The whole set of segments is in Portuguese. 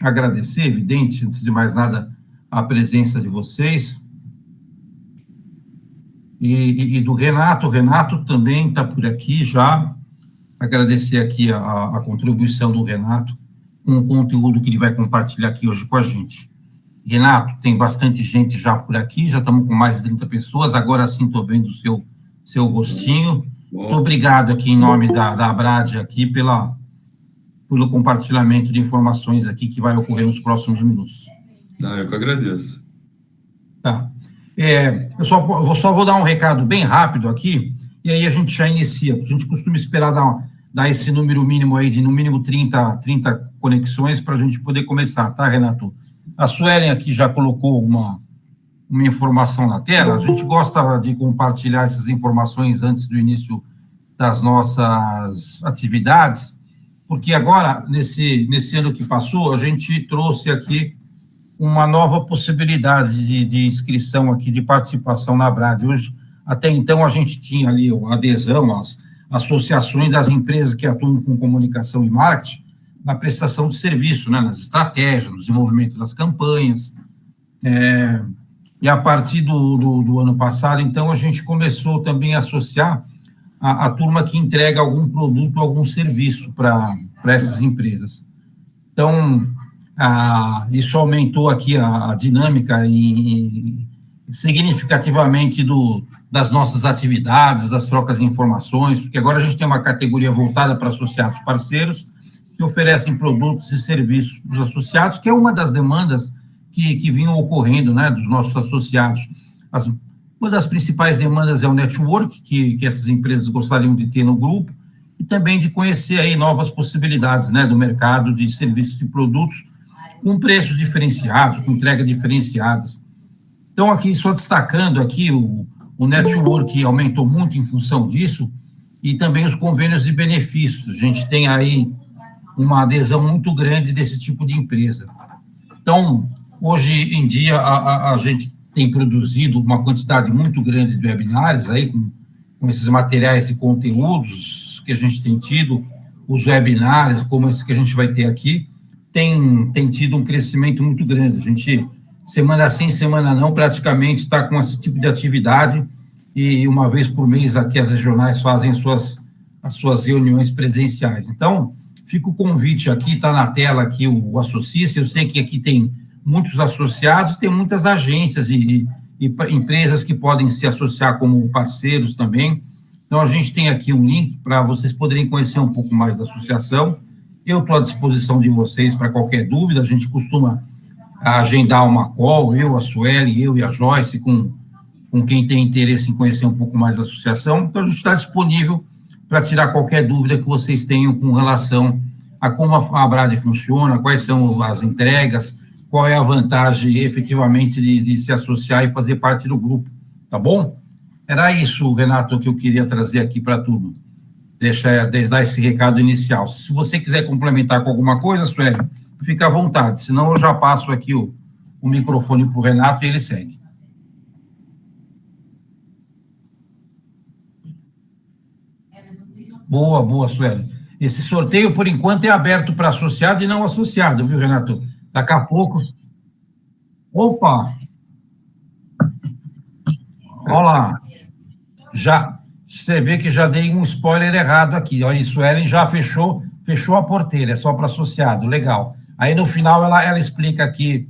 agradecer, evidente, antes de mais nada, a presença de vocês e do Renato. O Renato também está por aqui já. Agradecer aqui a contribuição do Renato com o conteúdo que ele vai compartilhar aqui hoje com a gente. Renato, tem bastante gente já por aqui, já estamos com mais de 30 pessoas, agora sim estou vendo o seu rostinho. Muito obrigado aqui em nome da Abrad aqui pelo compartilhamento de informações aqui que vai ocorrer nos próximos minutos. Não, eu que agradeço. Tá. Eu só vou dar um recado bem rápido aqui, e aí a gente já inicia. A gente costuma esperar dar esse número mínimo aí, de no mínimo 30 conexões, para a gente poder começar, tá, Renato? A Suelen aqui já colocou uma informação na tela. A gente gosta de compartilhar essas informações antes do início das nossas atividades, porque agora, nesse ano que passou, a gente trouxe aqui uma nova possibilidade de inscrição aqui, de participação na Abrad. Hoje, até então, a gente tinha ali a adesão às associações das empresas que atuam com comunicação e marketing na prestação de serviço, né, nas estratégias, no desenvolvimento das campanhas. E a partir do ano passado, então, a gente começou também a associar a turma que entrega algum produto, algum serviço para essas empresas. Então, isso aumentou aqui a dinâmica significativamente das nossas atividades, das trocas de informações, porque agora a gente tem uma categoria voltada para associados parceiros, que oferecem produtos e serviços para os associados, que é uma das demandas que vinham ocorrendo, né, dos nossos associados. Uma das principais demandas é o network, que essas empresas gostariam de ter no grupo, e também de conhecer aí novas possibilidades, né, do mercado de serviços e produtos com preços diferenciados, com entrega diferenciadas. Então, aqui, só destacando aqui, o network aumentou muito em função disso, e também os convênios de benefícios. A gente tem aí uma adesão muito grande desse tipo de empresa. Então, hoje em dia, a gente tem produzido uma quantidade muito grande de webinários, aí, com esses materiais e conteúdos que a gente tem tido, os webinários, como esse que a gente vai ter aqui, tem tido um crescimento muito grande. A gente, semana sim, semana não, praticamente está com esse tipo de atividade, e uma vez por mês aqui as regionais fazem as suas reuniões presenciais. Então, fica o convite aqui, está na tela aqui o Associe-se. Eu sei que aqui tem muitos associados, tem muitas agências e empresas que podem se associar como parceiros também. Então, a gente tem aqui um link para vocês poderem conhecer um pouco mais da associação. Eu estou à disposição de vocês para qualquer dúvida. A gente costuma agendar uma call, a Suelen, eu e a Joyce, com quem tem interesse em conhecer um pouco mais da associação. Então, a gente está disponível para tirar qualquer dúvida que vocês tenham com relação a como a Abrad funciona, quais são as entregas, qual é a vantagem, efetivamente, de se associar e fazer parte do grupo, tá bom? Era isso, Renato, que eu queria trazer aqui para a turma. Dar esse recado inicial. Se você quiser complementar com alguma coisa, Sueli, fica à vontade, senão eu já passo aqui o microfone para o Renato e ele segue. Boa, Sueli. Esse sorteio, por enquanto, é aberto para associado e não associado, viu, Renato? Daqui a pouco... Opa! Olha lá. Você vê que já dei um spoiler errado aqui. Olha, isso, Suelen já fechou a porteira, é só para associado, legal. Aí, no final, ela explica aqui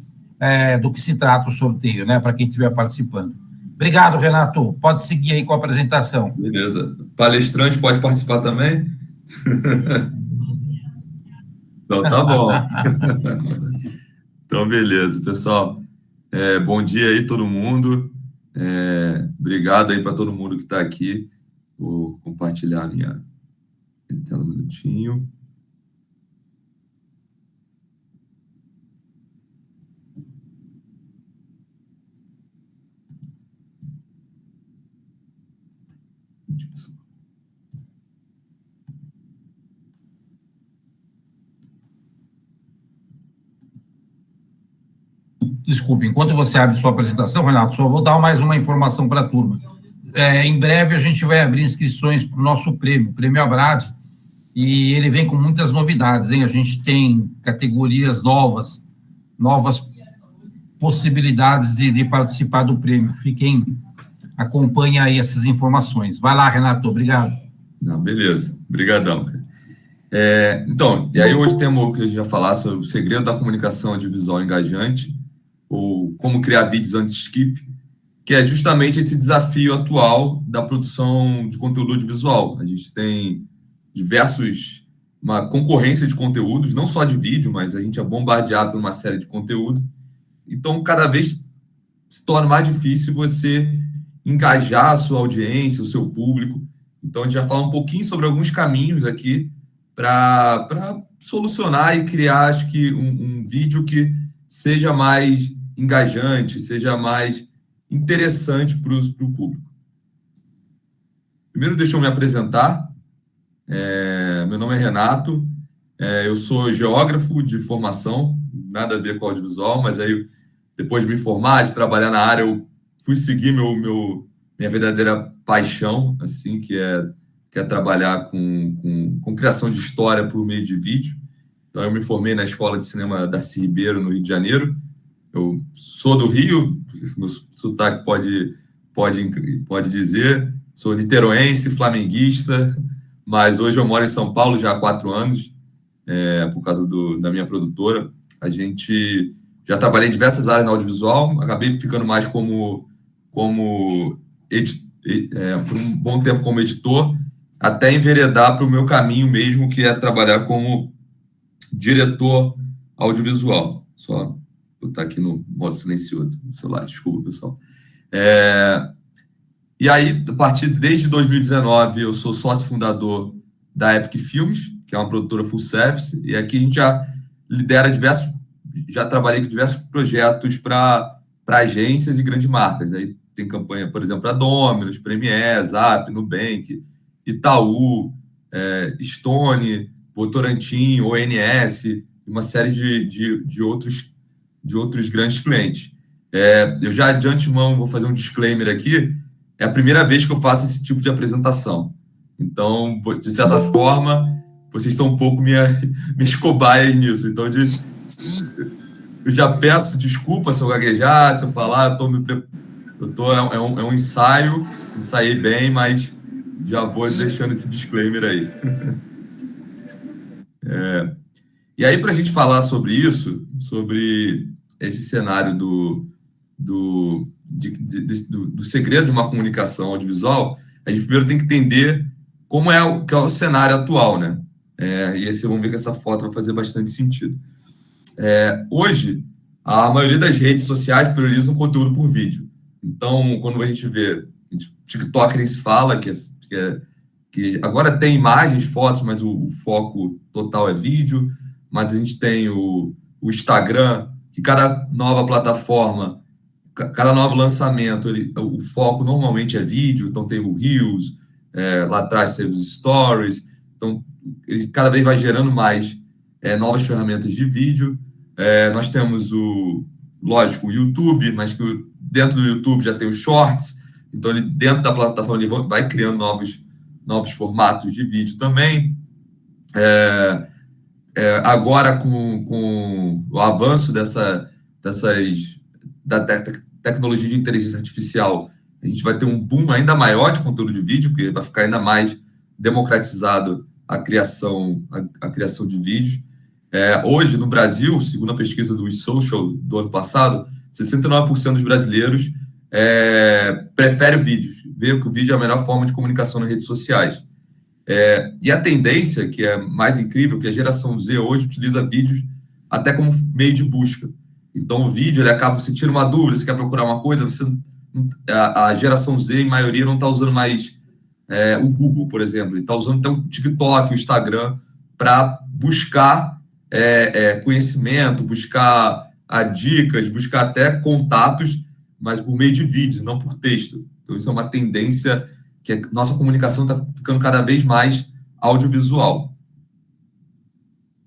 do que se trata o sorteio, né, para quem estiver participando. Obrigado, Renato. Pode seguir aí com a apresentação. Beleza. Palestrante pode participar também? Então, tá bom. Então, beleza, pessoal. Bom dia aí, todo mundo. Obrigado aí para todo mundo que está aqui. Vou compartilhar a minha tela um minutinho. Desculpe, enquanto você abre sua apresentação, Renato, só vou dar mais uma informação para a turma. Em breve a gente vai abrir inscrições para o nosso prêmio Abrad, e ele vem com muitas novidades, hein? A gente tem categorias novas possibilidades de participar do prêmio. Acompanhem aí essas informações. Vai lá, Renato, obrigado. Não, beleza, obrigadão, cara. Então, e aí hoje temos que a gente vai falar sobre o segredo da comunicação audiovisual engajante, ou como criar vídeos anti-skip, que é justamente esse desafio atual da produção de conteúdo audiovisual. A gente tem uma concorrência de conteúdos, não só de vídeo, mas a gente é bombardeado por uma série de conteúdos. Então, cada vez se torna mais difícil você engajar a sua audiência, o seu público. Então, a gente vai falar um pouquinho sobre alguns caminhos aqui para solucionar e criar, acho que, um vídeo que seja mais engajante, seja mais interessante para o público. Primeiro, deixa eu me apresentar. Meu nome é Renato, eu sou geógrafo de formação, nada a ver com audiovisual, mas aí, depois de me formar, de trabalhar na área, eu fui seguir minha verdadeira paixão, assim, que é trabalhar com criação de história por meio de vídeo. Então, eu me formei na Escola de Cinema Darcy Ribeiro, no Rio de Janeiro. Eu sou do Rio, meu sotaque pode dizer, sou niteroense, flamenguista, mas hoje eu moro em São Paulo já há 4 anos, por causa da minha produtora. A gente já trabalhei em diversas áreas no audiovisual, acabei ficando mais por um bom tempo como editor, até enveredar para o meu caminho mesmo, que é trabalhar como diretor audiovisual. Só botar aqui no modo silencioso no celular, desculpa, pessoal. E aí, desde 2019, eu sou sócio fundador da Epic Filmes, que é uma produtora full service, e aqui a gente já trabalhei com diversos projetos para agências e grandes marcas. Aí tem campanha, por exemplo, para Domino's, Premier, Zap, Nubank, Itaú, Stone, Votorantim, ONS, uma série de outros grandes clientes. Eu já de antemão vou fazer um disclaimer aqui. É a primeira vez que eu faço esse tipo de apresentação. Então, de certa forma, vocês são um pouco minhas cobaias nisso. Então, eu já peço desculpa se eu gaguejar, se eu falar, é um ensaio, ensaiei bem, mas já vou deixando esse disclaimer aí. E aí, para a gente falar sobre isso, sobre esse cenário do segredo de uma comunicação audiovisual, a gente primeiro tem que entender como é o cenário atual, né? E aí vamos ver que essa foto vai fazer bastante sentido. Hoje, a maioria das redes sociais priorizam conteúdo por vídeo. Então, quando a gente vê, TikTok nem se fala, que agora tem imagens, fotos, mas o foco total é vídeo. Mas a gente tem o Instagram, que cada nova plataforma, cada novo lançamento, o foco normalmente é vídeo. Então tem o Reels, lá atrás teve os Stories. Então ele cada vez vai gerando mais novas ferramentas de vídeo. Nós temos lógico, o YouTube, mas que dentro do YouTube já tem os Shorts. Então ele dentro da plataforma ele vai criando novos formatos de vídeo também. Agora, com o avanço da tecnologia de inteligência artificial, a gente vai ter um boom ainda maior de conteúdo de vídeo, porque vai ficar ainda mais democratizado a criação de vídeos. Hoje, no Brasil, segundo a pesquisa do Social do ano passado, 69% dos brasileiros preferem vídeos, vê que o vídeo é a melhor forma de comunicação nas redes sociais. E a tendência, que é mais incrível, que a geração Z hoje utiliza vídeos até como meio de busca. Então, o vídeo, você tira uma dúvida, você quer procurar uma coisa, a geração Z, em maioria, não está usando mais o Google, por exemplo. Ele está usando até o TikTok, o Instagram, para buscar conhecimento, buscar dicas, buscar até contatos, mas por meio de vídeos, não por texto. Então, isso é uma tendência que a nossa comunicação está ficando cada vez mais audiovisual.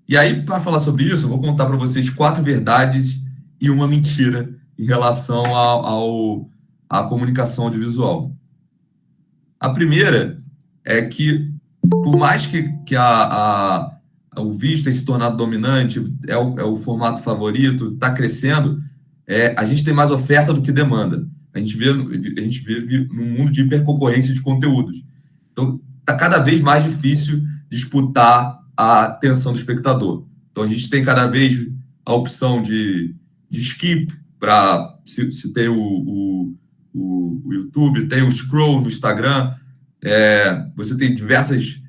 E aí, para falar sobre isso, eu vou contar para vocês 4 verdades e uma mentira em relação à comunicação audiovisual. A primeira é que por mais que o vídeo tenha se tornado dominante, é o formato favorito, está crescendo, a gente tem mais oferta do que demanda. A gente vive num mundo de hiperconcorrência de conteúdos. Então, está cada vez mais difícil disputar a atenção do espectador. Então, a gente tem cada vez a opção de skip, para se tem o YouTube, tem o scroll no Instagram, você tem diversas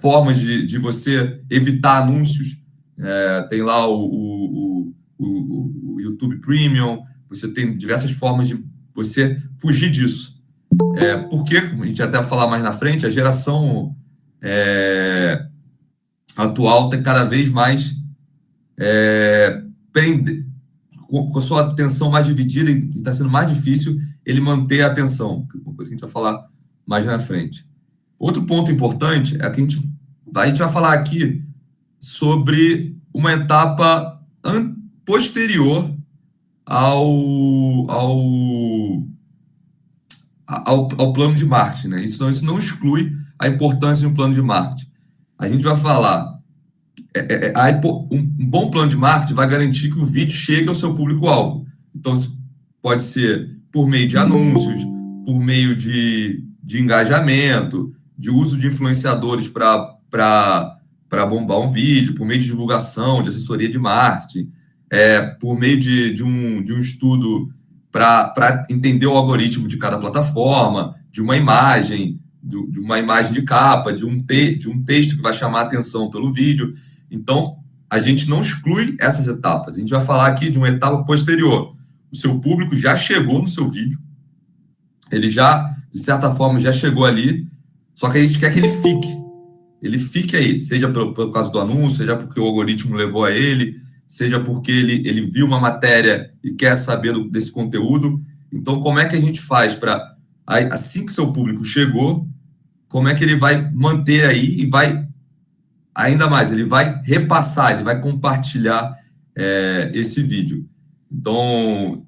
formas de você evitar anúncios, tem lá o YouTube Premium, você tem diversas formas de você fugir disso. Porque, como a gente até vai falar mais na frente, a geração atual tem cada vez mais com a sua atenção mais dividida e está sendo mais difícil ele manter a atenção, uma coisa que a gente vai falar mais na frente. Outro ponto importante é que a gente vai falar aqui sobre uma etapa posterior ao plano de marketing, né? Isso não exclui a importância de um plano de marketing. A gente vai falar, um bom plano de marketing vai garantir que o vídeo chegue ao seu público-alvo. Então, pode ser por meio de anúncios, por meio de engajamento, de uso de influenciadores para bombar um vídeo, por meio de divulgação, de assessoria de marketing, por meio de um estudo para entender o algoritmo de cada plataforma, de uma imagem, de uma imagem de capa, de um texto que vai chamar a atenção pelo vídeo. Então, a gente não exclui essas etapas. A gente vai falar aqui de uma etapa posterior. O seu público já chegou no seu vídeo, ele já, de certa forma, já chegou ali, só que a gente quer que ele fique aí, seja por causa do anúncio, seja porque o algoritmo levou a ele, seja porque ele viu uma matéria e quer saber desse conteúdo. Então, como é que a gente faz para, assim que seu público chegou, como é que ele vai manter aí e vai, ainda mais, ele vai repassar, ele vai compartilhar esse vídeo. Então,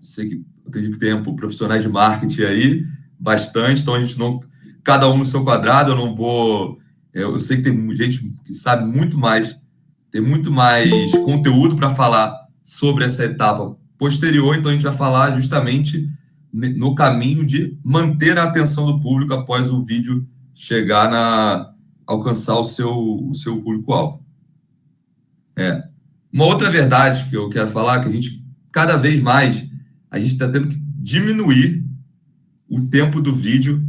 acredito que tem profissionais de marketing aí, bastante, então a gente não, cada um no seu quadrado, eu sei que tem gente que sabe muito mais, tem muito mais conteúdo para falar sobre essa etapa posterior, então a gente vai falar justamente no caminho de manter a atenção do público após o vídeo alcançar o seu público-alvo. Uma outra verdade que eu quero falar, que a gente, cada vez mais, a gente está tendo que diminuir o tempo do vídeo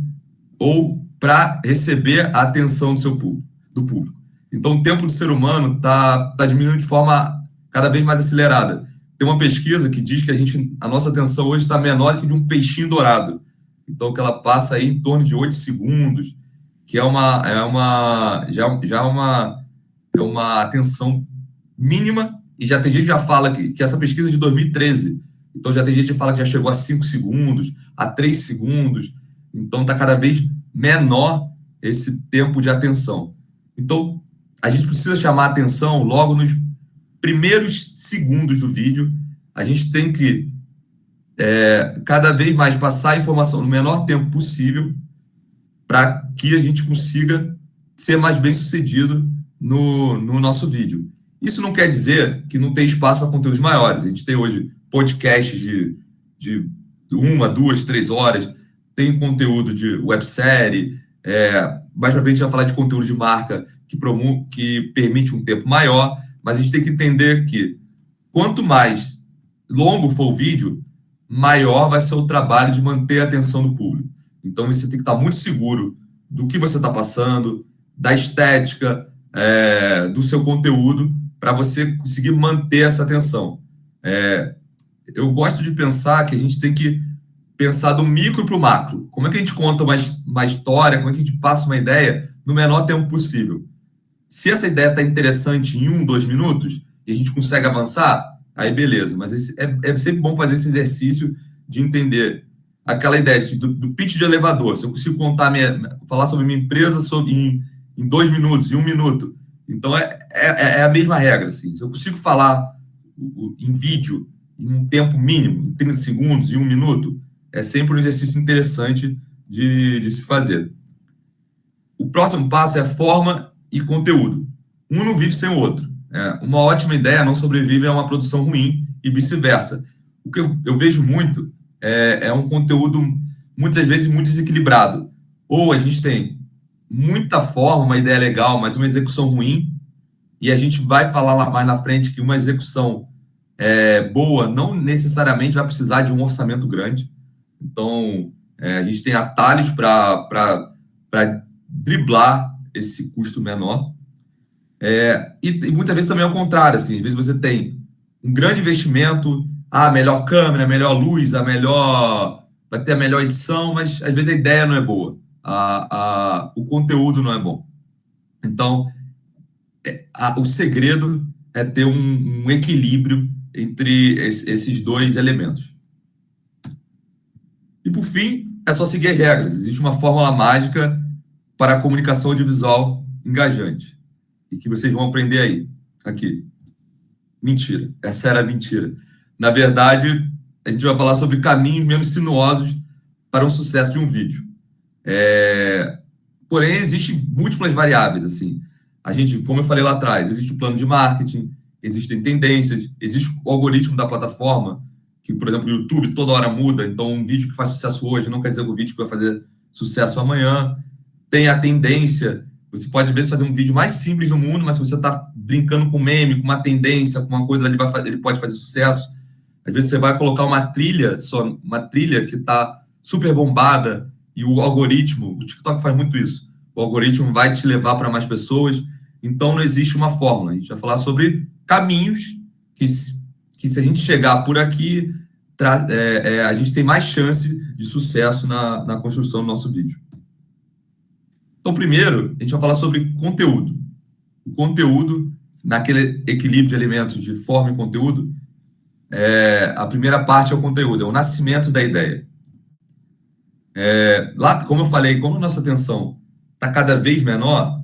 ou para receber a atenção do público. Então, o tempo do ser humano está diminuindo de forma cada vez mais acelerada. Tem uma pesquisa que diz que a nossa atenção hoje está menor que de um peixinho dourado. Então, que ela passa aí em torno de 8 segundos, que é uma atenção mínima, e já tem gente que já fala que essa pesquisa é de 2013. Então, já tem gente que fala que já chegou a 5 segundos, a 3 segundos. Então, está cada vez menor esse tempo de atenção. Então, a gente precisa chamar a atenção logo nos primeiros segundos do vídeo. A gente tem que cada vez mais passar a informação no menor tempo possível para que a gente consiga ser mais bem sucedido no nosso vídeo. Isso não quer dizer que não tem espaço para conteúdos maiores. A gente tem hoje podcasts de 1, 2, 3 horas, tem conteúdo de websérie, mais para frente a gente vai falar de conteúdo de marca que permite um tempo maior, mas a gente tem que entender que quanto mais longo for o vídeo, maior vai ser o trabalho de manter a atenção do público. Então, você tem que estar muito seguro do que você está passando, da estética, do seu conteúdo, para você conseguir manter essa atenção. Eu gosto de pensar que a gente tem que pensar do micro para o macro. Como é que a gente conta uma história, como é que a gente passa uma ideia no menor tempo possível? Se essa ideia está interessante em 1, 2 minutos, e a gente consegue avançar, aí beleza. Mas é sempre bom fazer esse exercício de entender aquela ideia do pitch de elevador. Se eu consigo falar sobre minha empresa em 2 minutos, em 1 minuto. Então, é a mesma regra. Assim. Se eu consigo falar em vídeo em um tempo mínimo, em 30 segundos, em 1 minuto, é sempre um exercício interessante de se fazer. O próximo passo é forma e conteúdo. Um não vive sem o outro. Uma ótima ideia não sobrevive a uma produção ruim e vice-versa. O que eu vejo muito é um conteúdo, muitas vezes, muito desequilibrado. Ou a gente tem muita forma, uma ideia legal, mas uma execução ruim, e a gente vai falar lá mais na frente que uma execução boa não necessariamente vai precisar de um orçamento grande. Então, a gente tem atalhos para driblar esse custo menor. E muitas vezes também é o contrário, assim, às vezes você tem um grande investimento, a melhor câmera, a melhor luz, vai ter a melhor edição, mas às vezes a ideia não é boa, o conteúdo não é bom. Então, o segredo é ter um equilíbrio entre esses dois elementos. E, por fim, é só seguir as regras. Existe uma fórmula mágica para a comunicação audiovisual engajante. E que vocês vão aprender aí. Aqui. Mentira. Essa era a mentira. Na verdade, a gente vai falar sobre caminhos menos sinuosos para um sucesso de um vídeo. Porém, existem múltiplas variáveis, assim. A gente, como eu falei lá atrás, existe o plano de marketing, existem tendências, existe o algoritmo da plataforma, que, por exemplo, o YouTube toda hora muda, então um vídeo que faz sucesso hoje não quer dizer que o vídeo que vai fazer sucesso amanhã. Tem a tendência, você pode, às vezes, fazer um vídeo mais simples do mundo, mas se você está brincando com meme, com uma tendência, com uma coisa, ele pode fazer sucesso. Às vezes você vai colocar uma trilha que está super bombada, e o algoritmo, o TikTok faz muito isso, o algoritmo vai te levar para mais pessoas, então não existe uma fórmula. A gente vai falar sobre caminhos que se a gente chegar por aqui, a gente tem mais chance de sucesso na construção do nosso vídeo. Então, primeiro, a gente vai falar sobre conteúdo. O conteúdo, naquele equilíbrio de elementos de forma e conteúdo, a primeira parte é o conteúdo, é o nascimento da ideia. Lá, como eu falei, como a nossa atenção está cada vez menor,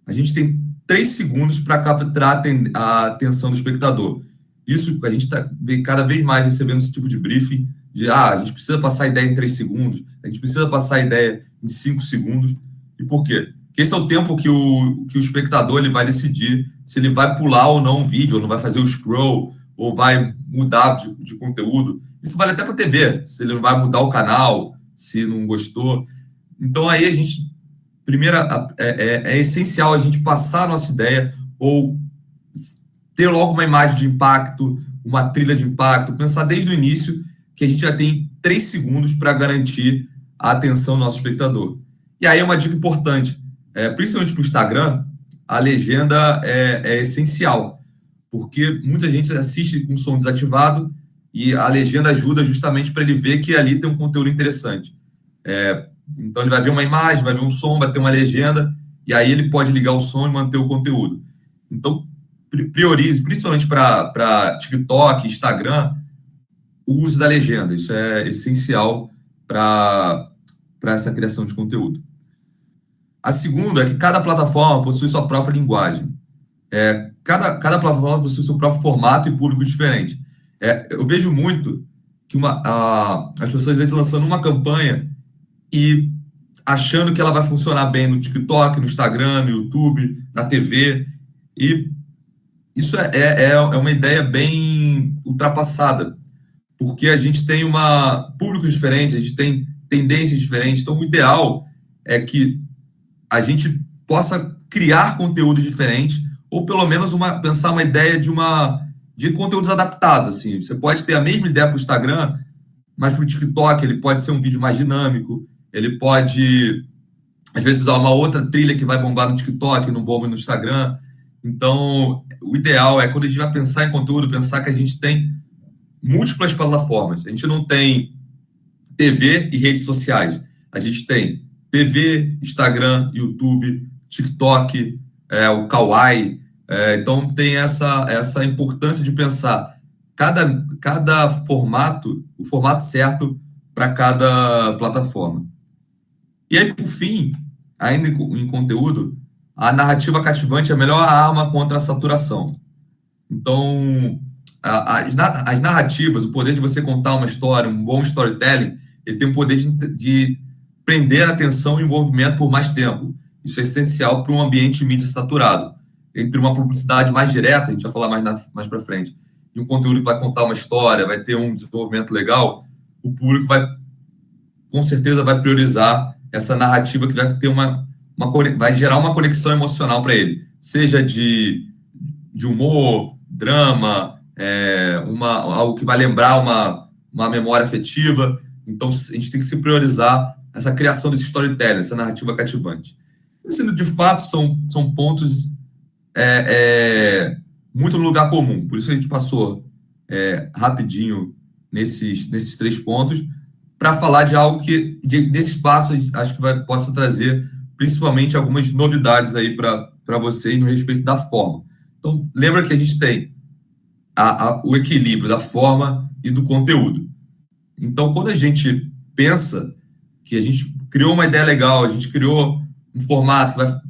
a gente tem 3 segundos para capturar a atenção do espectador. Isso, a gente está cada vez mais recebendo esse tipo de briefing, a gente precisa passar a ideia em 3 segundos, a gente precisa passar a ideia em 5 segundos. E por quê? Porque esse é o tempo que o espectador ele vai decidir se ele vai pular ou não um vídeo, ou não vai fazer o scroll, ou vai mudar de conteúdo. Isso vale até para a TV, se ele não vai mudar o canal, se não gostou. Então, aí a gente... Primeiro, é essencial a gente passar a nossa ideia, ou ter logo uma imagem de impacto, uma trilha de impacto, pensar desde o início que a gente já tem 3 segundos para garantir a atenção do nosso espectador. E aí é uma dica importante, principalmente para o Instagram, a legenda é essencial, porque muita gente assiste com o som desativado e a legenda ajuda justamente para ele ver que ali tem um conteúdo interessante. Então ele vai ver uma imagem, vai ver um som, vai ter uma legenda, e aí ele pode ligar o som e manter o conteúdo. Então, priorize, principalmente para TikTok, Instagram, o uso da legenda. Isso é essencial para essa criação de conteúdo. A segunda é que cada plataforma possui sua própria linguagem. Cada plataforma possui seu próprio formato e público diferente. Eu vejo muito que as pessoas, às vezes, lançando uma campanha e achando que ela vai funcionar bem no TikTok, no Instagram, no YouTube, na TV, e isso é uma ideia bem ultrapassada, porque a gente tem públicos diferentes, a gente tem tendências diferentes, então o ideal é que a gente possa criar conteúdo diferente, ou pelo menos pensar uma ideia de conteúdos adaptados. Assim. Você pode ter a mesma ideia para o Instagram, mas para o TikTok ele pode ser um vídeo mais dinâmico, ele pode, às vezes, usar uma outra trilha que vai bombar no TikTok, não bomba no Instagram. Então, o ideal é, quando a gente vai pensar em conteúdo, pensar que a gente tem múltiplas plataformas. A gente não tem TV e redes sociais. A gente tem TV, Instagram, YouTube, TikTok, o Kawaii. Então, tem essa importância de pensar cada formato, o formato certo para cada plataforma. E aí, por fim, ainda em conteúdo, a narrativa cativante é a melhor arma contra a saturação. Então, as narrativas, o poder de você contar uma história, um bom storytelling, ele tem o poder de prender a atenção e envolvimento por mais tempo. Isso é essencial para um ambiente de mídia saturado. Entre uma publicidade mais direta, a gente vai falar mais para frente, e um conteúdo que vai contar uma história, vai ter um desenvolvimento legal, o público com certeza vai priorizar essa narrativa que vai ter vai gerar uma conexão emocional para ele, seja de humor, drama, algo que vai lembrar uma memória afetiva. Então, a gente tem que se priorizar essa criação desse storytelling, essa narrativa cativante. Isso, de fato, são pontos muito no lugar comum. Por isso a gente passou rapidinho nesses 3 pontos, para falar de algo que, desses passos, acho que possa trazer, principalmente, algumas novidades aí para vocês no respeito da forma. Então, lembra que a gente tem o equilíbrio da forma e do conteúdo. Então, quando a gente pensa que a gente criou uma ideia legal, a gente criou um formato que vai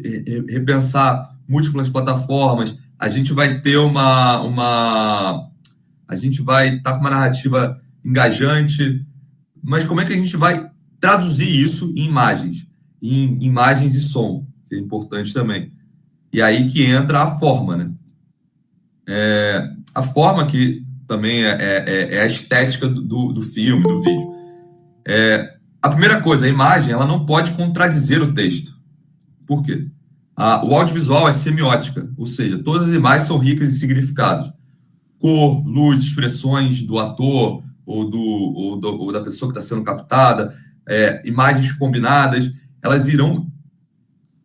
repensar múltiplas plataformas, a gente vai ter a gente vai estar com uma narrativa engajante, mas como é que a gente vai traduzir isso em imagens e som, que é importante também. E aí que entra a forma, né? A forma que também é a estética do filme, do vídeo. A primeira coisa, a imagem, ela não pode contradizer o texto. Por quê? O audiovisual é semiótica, ou seja, todas as imagens são ricas em significados. Cor, luz, expressões do ator ou da pessoa que está sendo captada, imagens combinadas, elas irão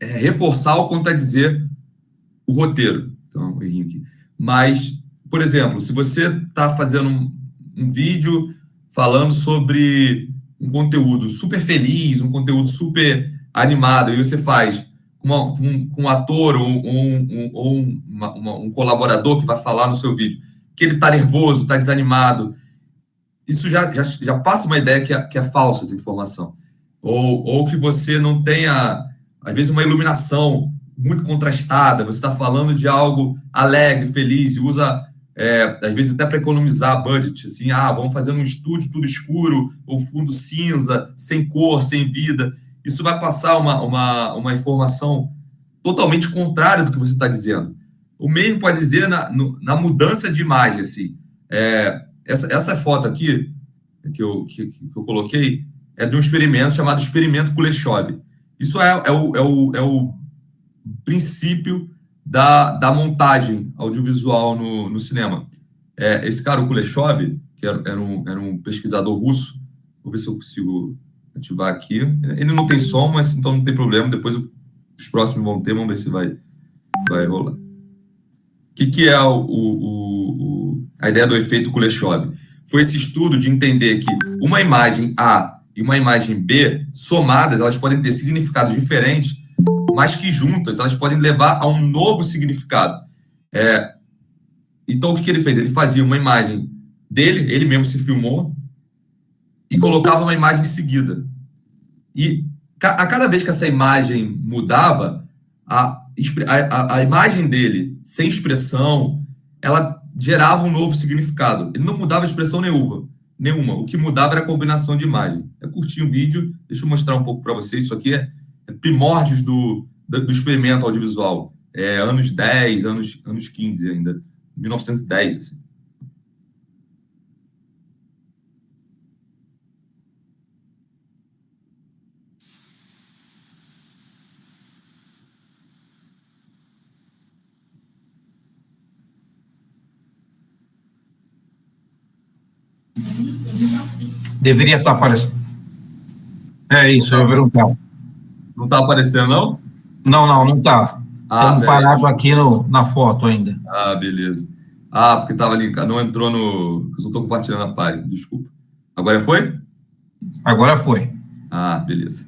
reforçar ou contradizer o roteiro. Então, errinho aqui. Mas, por exemplo, se você está fazendo um vídeo falando sobre um conteúdo super feliz, um conteúdo super animado, e você faz com um ator ou um colaborador que vai falar no seu vídeo, que ele está nervoso, está desanimado, isso já passa uma ideia que é falsa essa informação. Ou que você não tenha, às vezes, uma iluminação muito contrastada, você está falando de algo alegre, feliz, e usa, às vezes, até para economizar budget, assim, vamos fazer um estúdio tudo escuro, ou fundo cinza, sem cor, sem vida. Isso vai passar uma informação totalmente contrária do que você está dizendo. O mesmo pode dizer na mudança de imagem, assim. Essa foto aqui, que eu coloquei, é de um experimento chamado Experimento Kuleshov. Isso é o princípio da montagem audiovisual no cinema. Esse cara, o Kuleshov, que era um pesquisador russo, vou ver se eu consigo ativar aqui. Ele não tem som, mas então não tem problema. Depois os próximos vão ter, vamos ver se vai rolar. O que é a ideia do efeito Kuleshov? Foi esse estudo de entender que uma imagem A e uma imagem B, somadas, elas podem ter significados diferentes, mas que juntas elas podem levar a um novo significado. Então, o que ele fez? Ele fazia uma imagem dele, ele mesmo se filmou, e colocava uma imagem seguida. E a cada vez que essa imagem mudava, a imagem dele, sem expressão, ela gerava um novo significado. Ele não mudava a expressão nenhuma. O que mudava era a combinação de imagem. É curtinho o vídeo, deixa eu mostrar um pouco para vocês. Isso aqui é primórdios do experimento audiovisual. Anos 10, anos 15 ainda. 1910, assim. Deveria estar aparecendo. É isso, eu ia perguntar. Não está aparecendo, não? Não está. Estamos parados aqui na foto ainda. Beleza. Porque estava ali, não entrou no... Eu só estou compartilhando a página, desculpa. Agora foi? Agora foi. Beleza.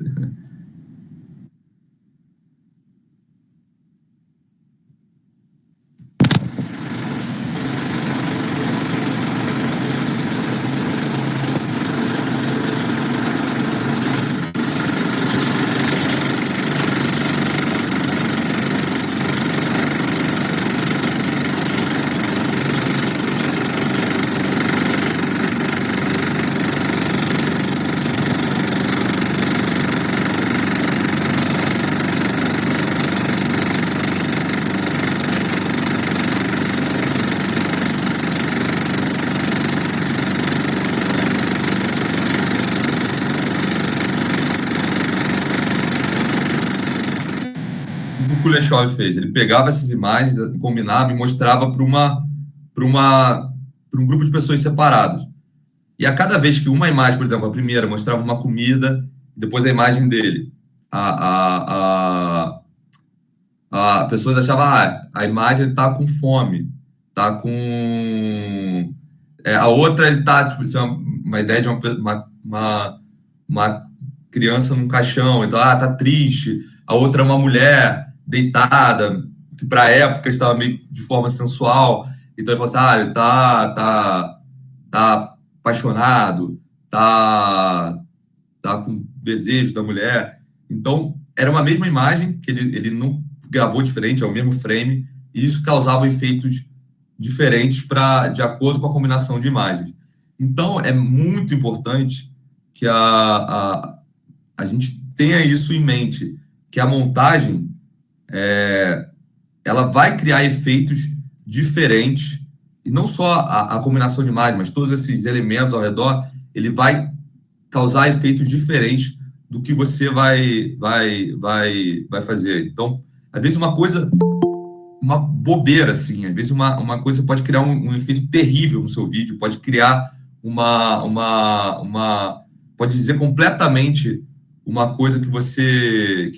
que o Lechov fez? Ele pegava essas imagens, combinava e mostrava para um grupo de pessoas separadas. E a cada vez que uma imagem, por exemplo, a primeira mostrava uma comida, depois a imagem dele, a pessoas achavam, a imagem está com fome, está com... a outra, ele está, tipo, isso é uma ideia de uma criança num caixão, então, tá triste. A outra é uma mulher deitada, que para a época estava meio de forma sensual. Então ele falou assim, ele tá apaixonado, tá com desejo da mulher. Então, era uma mesma imagem, que ele não gravou diferente, é o mesmo frame, e isso causava efeitos diferentes de acordo com a combinação de imagens. Então, é muito importante que a gente tenha isso em mente, que a montagem ela vai criar efeitos diferentes, e não só a combinação de imagens, mas todos esses elementos ao redor, ele vai causar efeitos diferentes do que você vai fazer. Então, às vezes uma bobeira, assim, às vezes uma coisa pode criar um efeito terrível no seu vídeo, pode criar pode dizer completamente uma coisa que você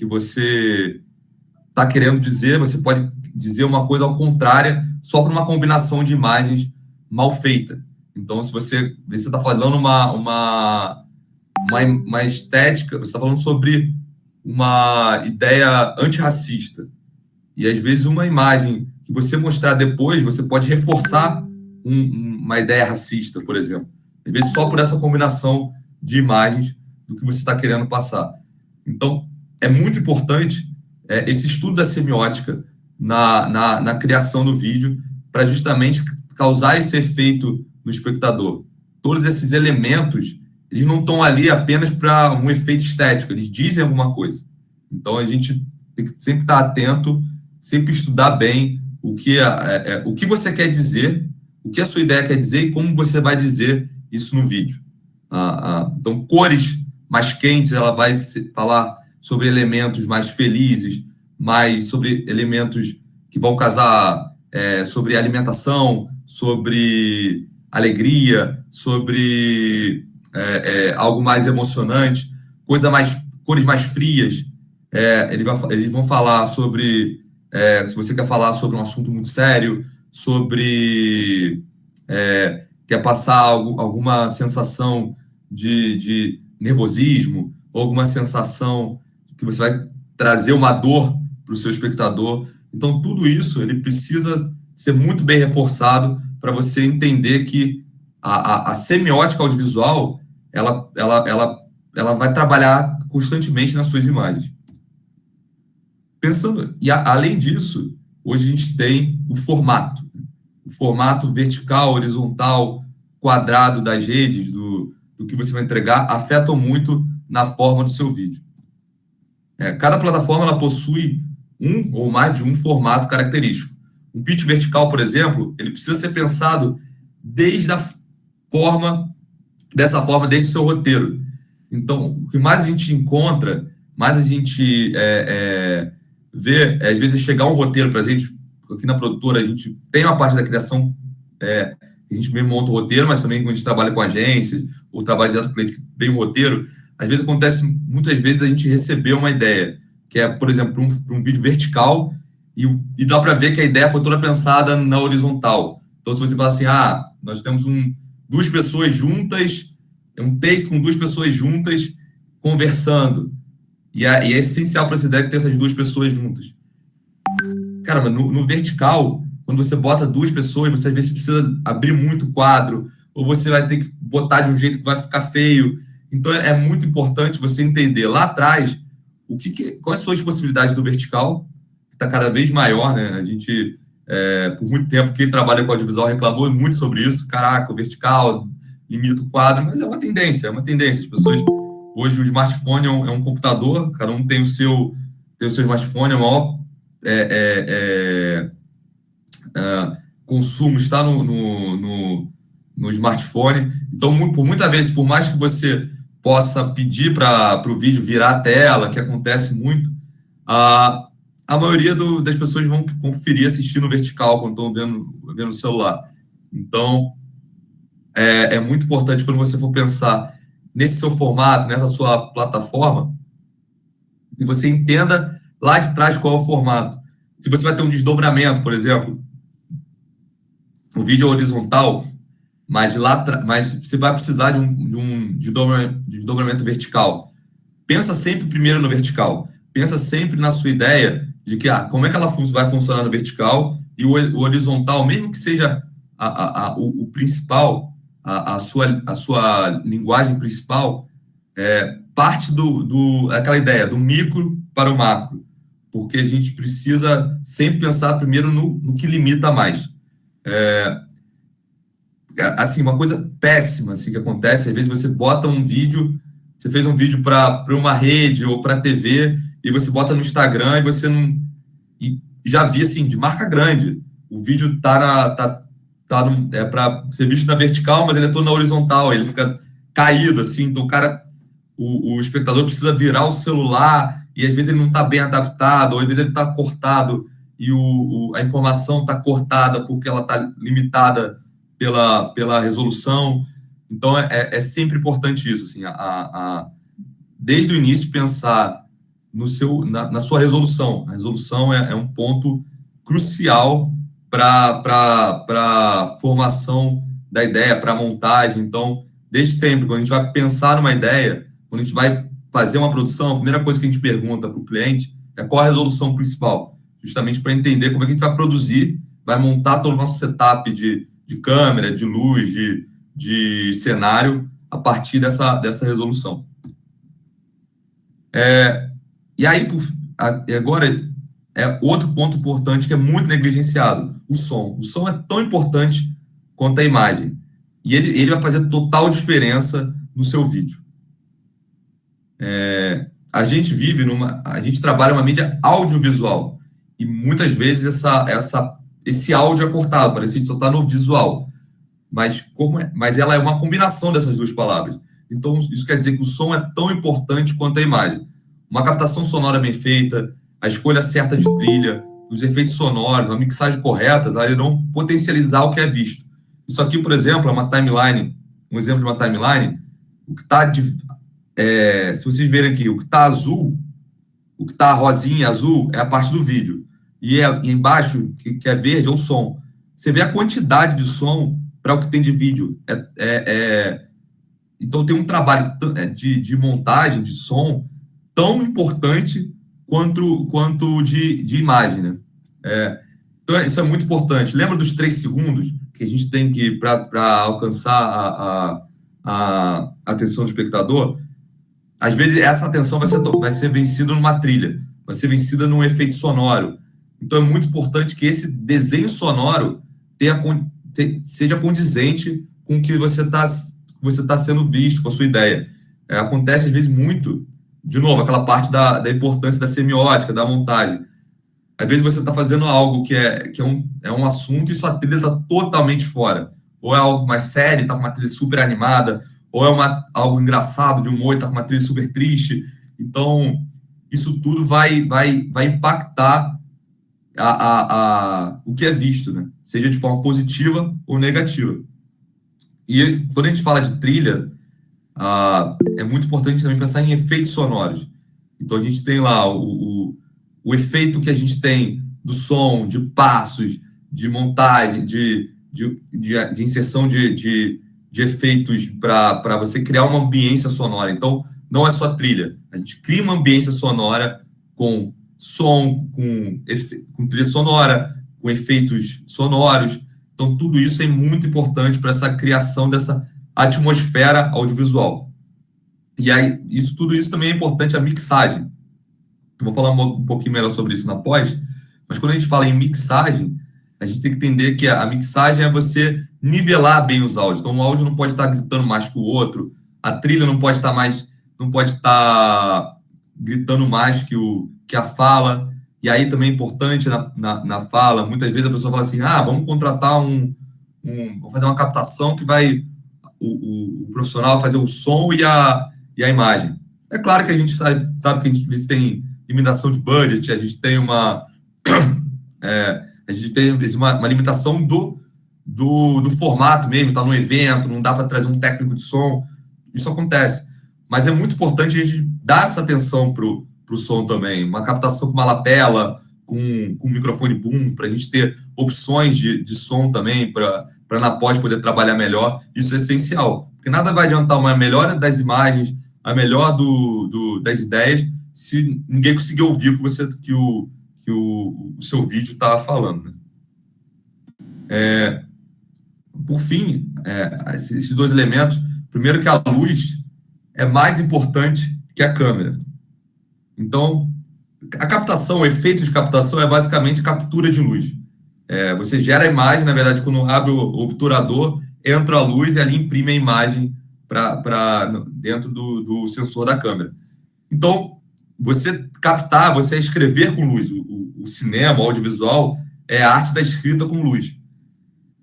está querendo dizer, você pode dizer uma coisa ao contrário, só por uma combinação de imagens mal feita. Então, se você está falando uma estética, você está falando sobre uma ideia antirracista, e às vezes uma imagem que você mostrar depois, você pode reforçar uma ideia racista, por exemplo. Às vezes só por essa combinação de imagens do que você está querendo passar. Então, é muito importante esse estudo da semiótica na criação do vídeo, para justamente causar esse efeito no espectador. Todos esses elementos, eles não estão ali apenas para um efeito estético, eles dizem alguma coisa. Então, a gente tem que sempre estar atento, sempre estudar bem o que você quer dizer, o que a sua ideia quer dizer e como você vai dizer isso no vídeo. Então, cores mais quentes, ela vai falar sobre elementos mais felizes, mais sobre elementos que vão casar sobre alimentação, sobre alegria, sobre algo mais emocionante, cores mais frias. Eles vão falar sobre, se você quer falar sobre um assunto muito sério, sobre quer passar alguma sensação de nervosismo, ou alguma sensação que você vai trazer uma dor para o seu espectador. Então, tudo isso ele precisa ser muito bem reforçado para você entender que a semiótica audiovisual ela vai trabalhar constantemente nas suas imagens. Além disso, hoje a gente tem o formato vertical, horizontal, quadrado das redes, do que você vai entregar, afetam muito na forma do seu vídeo. Cada plataforma ela possui um ou mais de um formato característico. O pitch vertical, por exemplo, ele precisa ser pensado dessa forma, desde o seu roteiro. Então, o que mais a gente encontra, mais a gente vê, às vezes chegar um roteiro para a gente, aqui na produtora, a gente tem uma parte da criação, a gente mesmo monta o roteiro, mas também quando a gente trabalha com agências, ou trabalha direto com o cliente que tem o roteiro, às vezes acontece, muitas vezes, a gente receber uma ideia, que é, por exemplo, um vídeo vertical, e dá para ver que a ideia foi toda pensada na horizontal. Então, se você fala assim, nós temos duas pessoas juntas, um take com duas pessoas juntas conversando, e é essencial para essa ideia que tem essas duas pessoas juntas. Cara, no vertical, quando você bota duas pessoas, você às vezes precisa abrir muito o quadro, ou você vai ter que botar de um jeito que vai ficar feio. Então, é muito importante você entender lá atrás quais são as possibilidades do vertical, que está cada vez maior, né? A gente, por muito tempo, quem trabalha com audiovisual reclamou muito sobre isso. Caraca, o vertical limita o quadro, mas é uma tendência. As pessoas, hoje, o smartphone é um computador, cada um tem o seu smartphone, o maior consumo está no smartphone. Então, por muitas vezes, por mais que você possa pedir para o vídeo virar a tela, que acontece muito, a maioria das pessoas vão conferir assistir no vertical quando estão vendo o celular. Então, é muito importante quando você for pensar nesse seu formato, nessa sua plataforma, que você entenda lá de trás qual é o formato. Se você vai ter um desdobramento, por exemplo, o vídeo é horizontal, mas você vai precisar de um desdobramento vertical. Pensa sempre primeiro no vertical. Pensa sempre na sua ideia de que como é que ela vai funcionar no vertical, e o horizontal, mesmo que seja o principal, a sua linguagem principal, parte aquela ideia do micro para o macro, porque a gente precisa sempre pensar primeiro no que limita mais. Assim, uma coisa péssima assim, que acontece, às vezes você bota um vídeo, você fez um vídeo para uma rede ou para a TV, e você bota no Instagram e você não... E já vi, assim, de marca grande, o vídeo tá para ser visto na vertical, mas ele é todo na horizontal, ele fica caído, assim, então o espectador precisa virar o celular, e às vezes ele não está bem adaptado, ou às vezes ele está cortado, e a informação está cortada porque ela está limitada pela resolução. Então, é sempre importante isso, assim, desde o início pensar na sua resolução. A resolução é um ponto crucial para a formação da ideia, para a montagem. Então, desde sempre, quando a gente vai pensar numa ideia, quando a gente vai fazer uma produção, a primeira coisa que a gente pergunta para o cliente é qual a resolução principal, justamente para entender como é que a gente vai produzir, vai montar todo o nosso setup de câmera, de luz, de cenário, a partir dessa resolução. E aí, agora, outro ponto importante que é muito negligenciado, o som. O som é tão importante quanto a imagem. E ele vai fazer total diferença no seu vídeo. A gente trabalha uma mídia audiovisual. E muitas vezes esse áudio é cortado, parece que só está no visual. Mas ela é uma combinação dessas duas palavras. Então, isso quer dizer que o som é tão importante quanto a imagem. Uma captação sonora bem feita, a escolha certa de trilha, os efeitos sonoros, a mixagem correta, tá? Irão potencializar o que é visto. Isso aqui, por exemplo, é uma timeline, um exemplo de uma timeline. O que está se vocês verem aqui, o que está azul, o que está rosinha, azul, é a parte do vídeo. E embaixo, que é verde, é o som. Você vê a quantidade de som para o que tem de vídeo. Então, tem um trabalho de montagem, de som, tão importante quanto de imagem, né? Então, isso é muito importante. Lembra dos 3 segundos que a gente tem que, para alcançar a atenção do espectador? Às vezes, essa atenção vai ser vencida numa trilha, vai ser vencida num efeito sonoro. Então, é muito importante que esse desenho sonoro seja condizente com o que você está sendo visto, com a sua ideia. Acontece, às vezes, muito, de novo, aquela parte da importância da semiótica, da montagem. Às vezes você está fazendo algo que é um assunto e sua trilha está totalmente fora. Ou é algo mais sério, está com uma trilha super animada, ou é algo engraçado, de humor, está com uma trilha super triste. Então, isso tudo vai impactar o que é visto, né? Seja de forma positiva ou negativa. E quando a gente fala de trilha, é muito importante também pensar em efeitos sonoros. Então, a gente tem lá o efeito que a gente tem do som, de passos, de montagem, de inserção de efeitos para você criar uma ambiência sonora. Então, não é só trilha. A gente cria uma ambiência sonora com som, com trilha sonora, com efeitos sonoros. Então, tudo isso é muito importante para essa criação dessa atmosfera audiovisual. E aí, tudo isso também é importante a mixagem. Eu vou falar um pouquinho melhor sobre isso na pós, mas quando a gente fala em mixagem, a gente tem que entender que a mixagem é você nivelar bem os áudios. Então, o áudio não pode estar gritando mais que o outro, a trilha não pode estar gritando mais que a fala. E aí também é importante na fala, muitas vezes a pessoa fala assim, vamos contratar vamos fazer uma captação que vai o profissional fazer o som e a imagem. É claro que a gente sabe que a gente tem limitação de budget, a gente tem uma limitação do formato mesmo, tá num evento, não dá para trazer um técnico de som, isso acontece. Mas é muito importante a gente dar essa atenção pro som também, uma captação com uma lapela, com microfone boom, para a gente ter opções de som também, para na pós poder trabalhar melhor, isso é essencial, porque nada vai adiantar uma melhora das imagens, a melhor das ideias, se ninguém conseguir ouvir o que o seu vídeo está falando. Por fim, esses dois elementos, primeiro que a luz é mais importante que a câmera. Então, a captação, o efeito de captação é basicamente captura de luz. Você gera a imagem, na verdade, quando abre o obturador, entra a luz e ali imprime a imagem dentro do sensor da câmera. Então, você captar, você escrever com luz. O cinema, o audiovisual, é a arte da escrita com luz.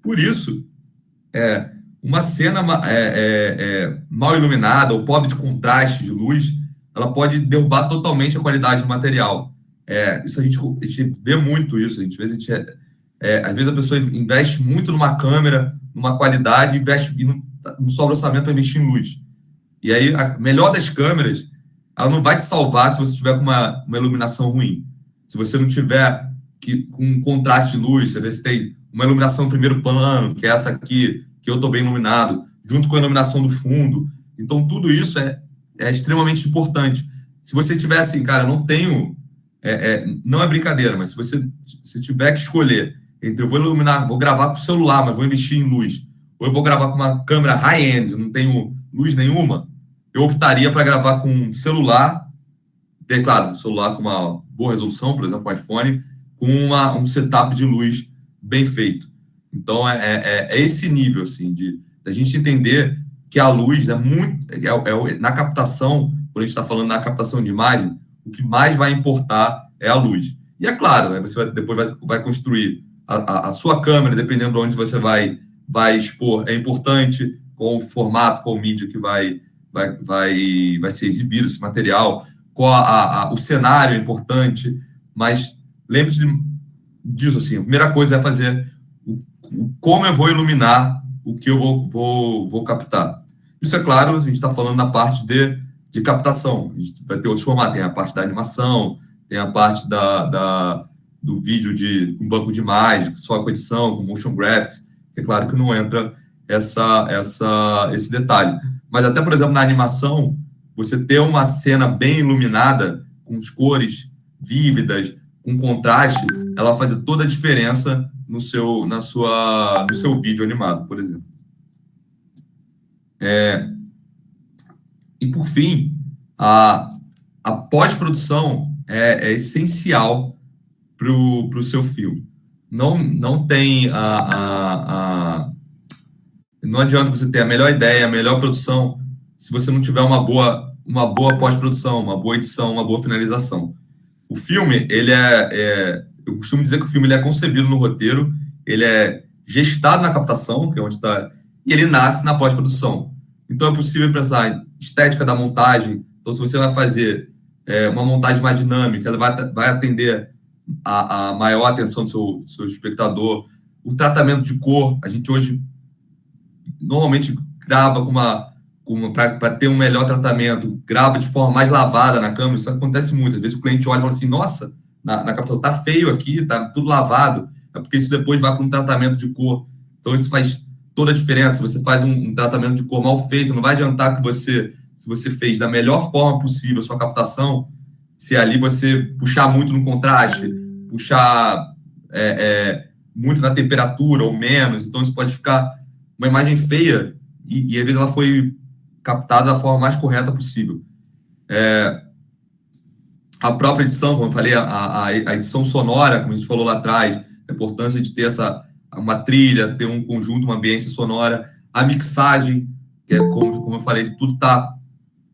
Por isso, uma cena mal iluminada ou pobre de contraste de luz, ela pode derrubar totalmente a qualidade do material. Isso a gente vê muito isso. Às vezes a pessoa investe muito numa câmera, numa qualidade, investe e não sobra orçamento para investir em luz. E aí, a melhor das câmeras, ela não vai te salvar se você tiver com uma iluminação ruim. Se você não tiver com um contraste de luz, você vê se tem uma iluminação no primeiro plano, que é essa aqui, que eu estou bem iluminado, junto com a iluminação do fundo. Então, tudo isso é extremamente importante. Se você tiver assim, cara, não tenho... não é brincadeira, mas se você tiver que escolher entre eu vou gravar com o celular, mas vou investir em luz, ou eu vou gravar com uma câmera high-end, não tenho luz nenhuma, eu optaria para gravar com um celular, claro, um celular com uma boa resolução, por exemplo, um iPhone, com um setup de luz bem feito. Então, é esse nível, assim, da gente entender que a luz é muito... na captação, quando a gente está falando na captação de imagem, o que mais vai importar é a luz. E é claro, né, você depois vai construir a sua câmera, dependendo de onde você vai expor, é importante qual o formato, qual mídia que vai ser exibido esse material, o cenário é importante, mas lembre-se disso, assim, a primeira coisa é fazer como eu vou iluminar o que eu vou captar. Isso é claro, a gente está falando na parte de captação, a gente vai ter outros formatos, tem a parte da animação, tem a parte do vídeo com banco de imagens, só com edição, com motion graphics, que é claro que não entra esse detalhe. Mas até, por exemplo, na animação, você ter uma cena bem iluminada, com as cores vívidas, com contraste, ela vai fazer toda a diferença no seu vídeo animado, por exemplo. E, por fim, a pós-produção é essencial para o seu filme. Não tem não adianta você ter a melhor ideia, a melhor produção, se você não tiver uma boa pós-produção, uma boa edição, uma boa finalização. O filme, eu costumo dizer que o filme ele é concebido no roteiro, ele é gestado na captação, que é onde está, e ele nasce na pós-produção. Então, é possível pensar em estética da montagem. Então, se você vai fazer uma montagem mais dinâmica, ela vai atender a maior atenção do seu espectador. O tratamento de cor, a gente hoje normalmente grava para ter um melhor tratamento, grava de forma mais lavada na câmera. Isso acontece muito. Às vezes o cliente olha e fala assim, nossa, na captação tá feio aqui, tá tudo lavado. É porque isso depois vai para um tratamento de cor. Então, isso faz toda a diferença. Se você faz um tratamento de cor mal feito, não vai adiantar se você fez da melhor forma possível a sua captação, se ali você puxar muito no contraste, puxar muito na temperatura ou menos. Então, isso pode ficar uma imagem feia e às vezes ela foi captada da forma mais correta possível. A própria edição, como eu falei, a edição sonora, como a gente falou lá atrás, a importância de ter uma trilha, ter um conjunto, uma ambiência sonora, a mixagem, que é como eu falei, tudo está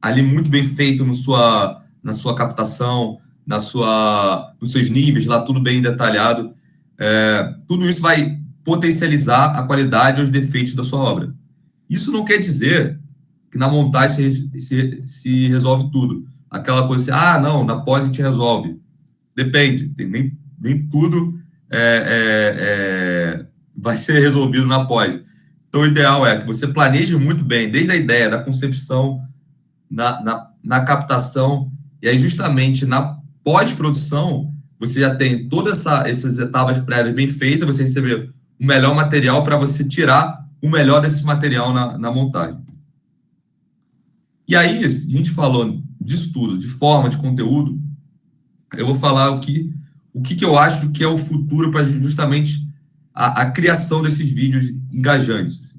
ali muito bem feito na sua captação, nos seus níveis, lá tudo bem detalhado. Tudo isso vai potencializar a qualidade e os defeitos da sua obra. Isso não quer dizer que na montagem se resolve tudo. aquela coisa assim, não, na pós a gente resolve. Depende, nem tudo vai ser resolvido na pós. Então, o ideal é que você planeje muito bem, desde a ideia, da concepção, na captação, e aí justamente na pós-produção, você já tem todas essas etapas prévias bem feitas, você receber o melhor material para você tirar o melhor desse material na montagem. E aí, a gente falou disso tudo, de forma, de conteúdo, eu vou falar o que eu acho que é o futuro para justamente a criação desses vídeos engajantes.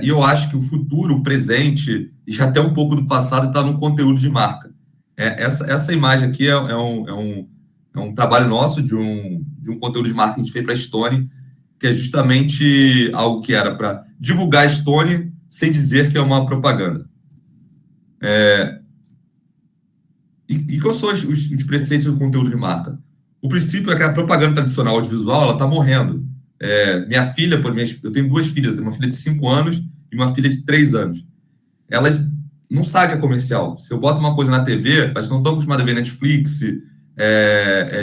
E eu acho que o futuro, o presente, e já até um pouco do passado, está no conteúdo de marca. Essa imagem aqui é um trabalho nosso de um conteúdo de marca que a gente fez para a Stone, que é justamente algo que era para divulgar a Stone sem dizer que é uma propaganda. E quais são os preceitos do conteúdo de marca? O princípio é que a propaganda tradicional audiovisual está morrendo. Minha filha, eu tenho 2 filhas, eu tenho uma filha de 5 anos e uma filha de 3 anos. Elas não sabem que é comercial. Se eu boto uma coisa na TV, elas não estão acostumadas a ver Netflix,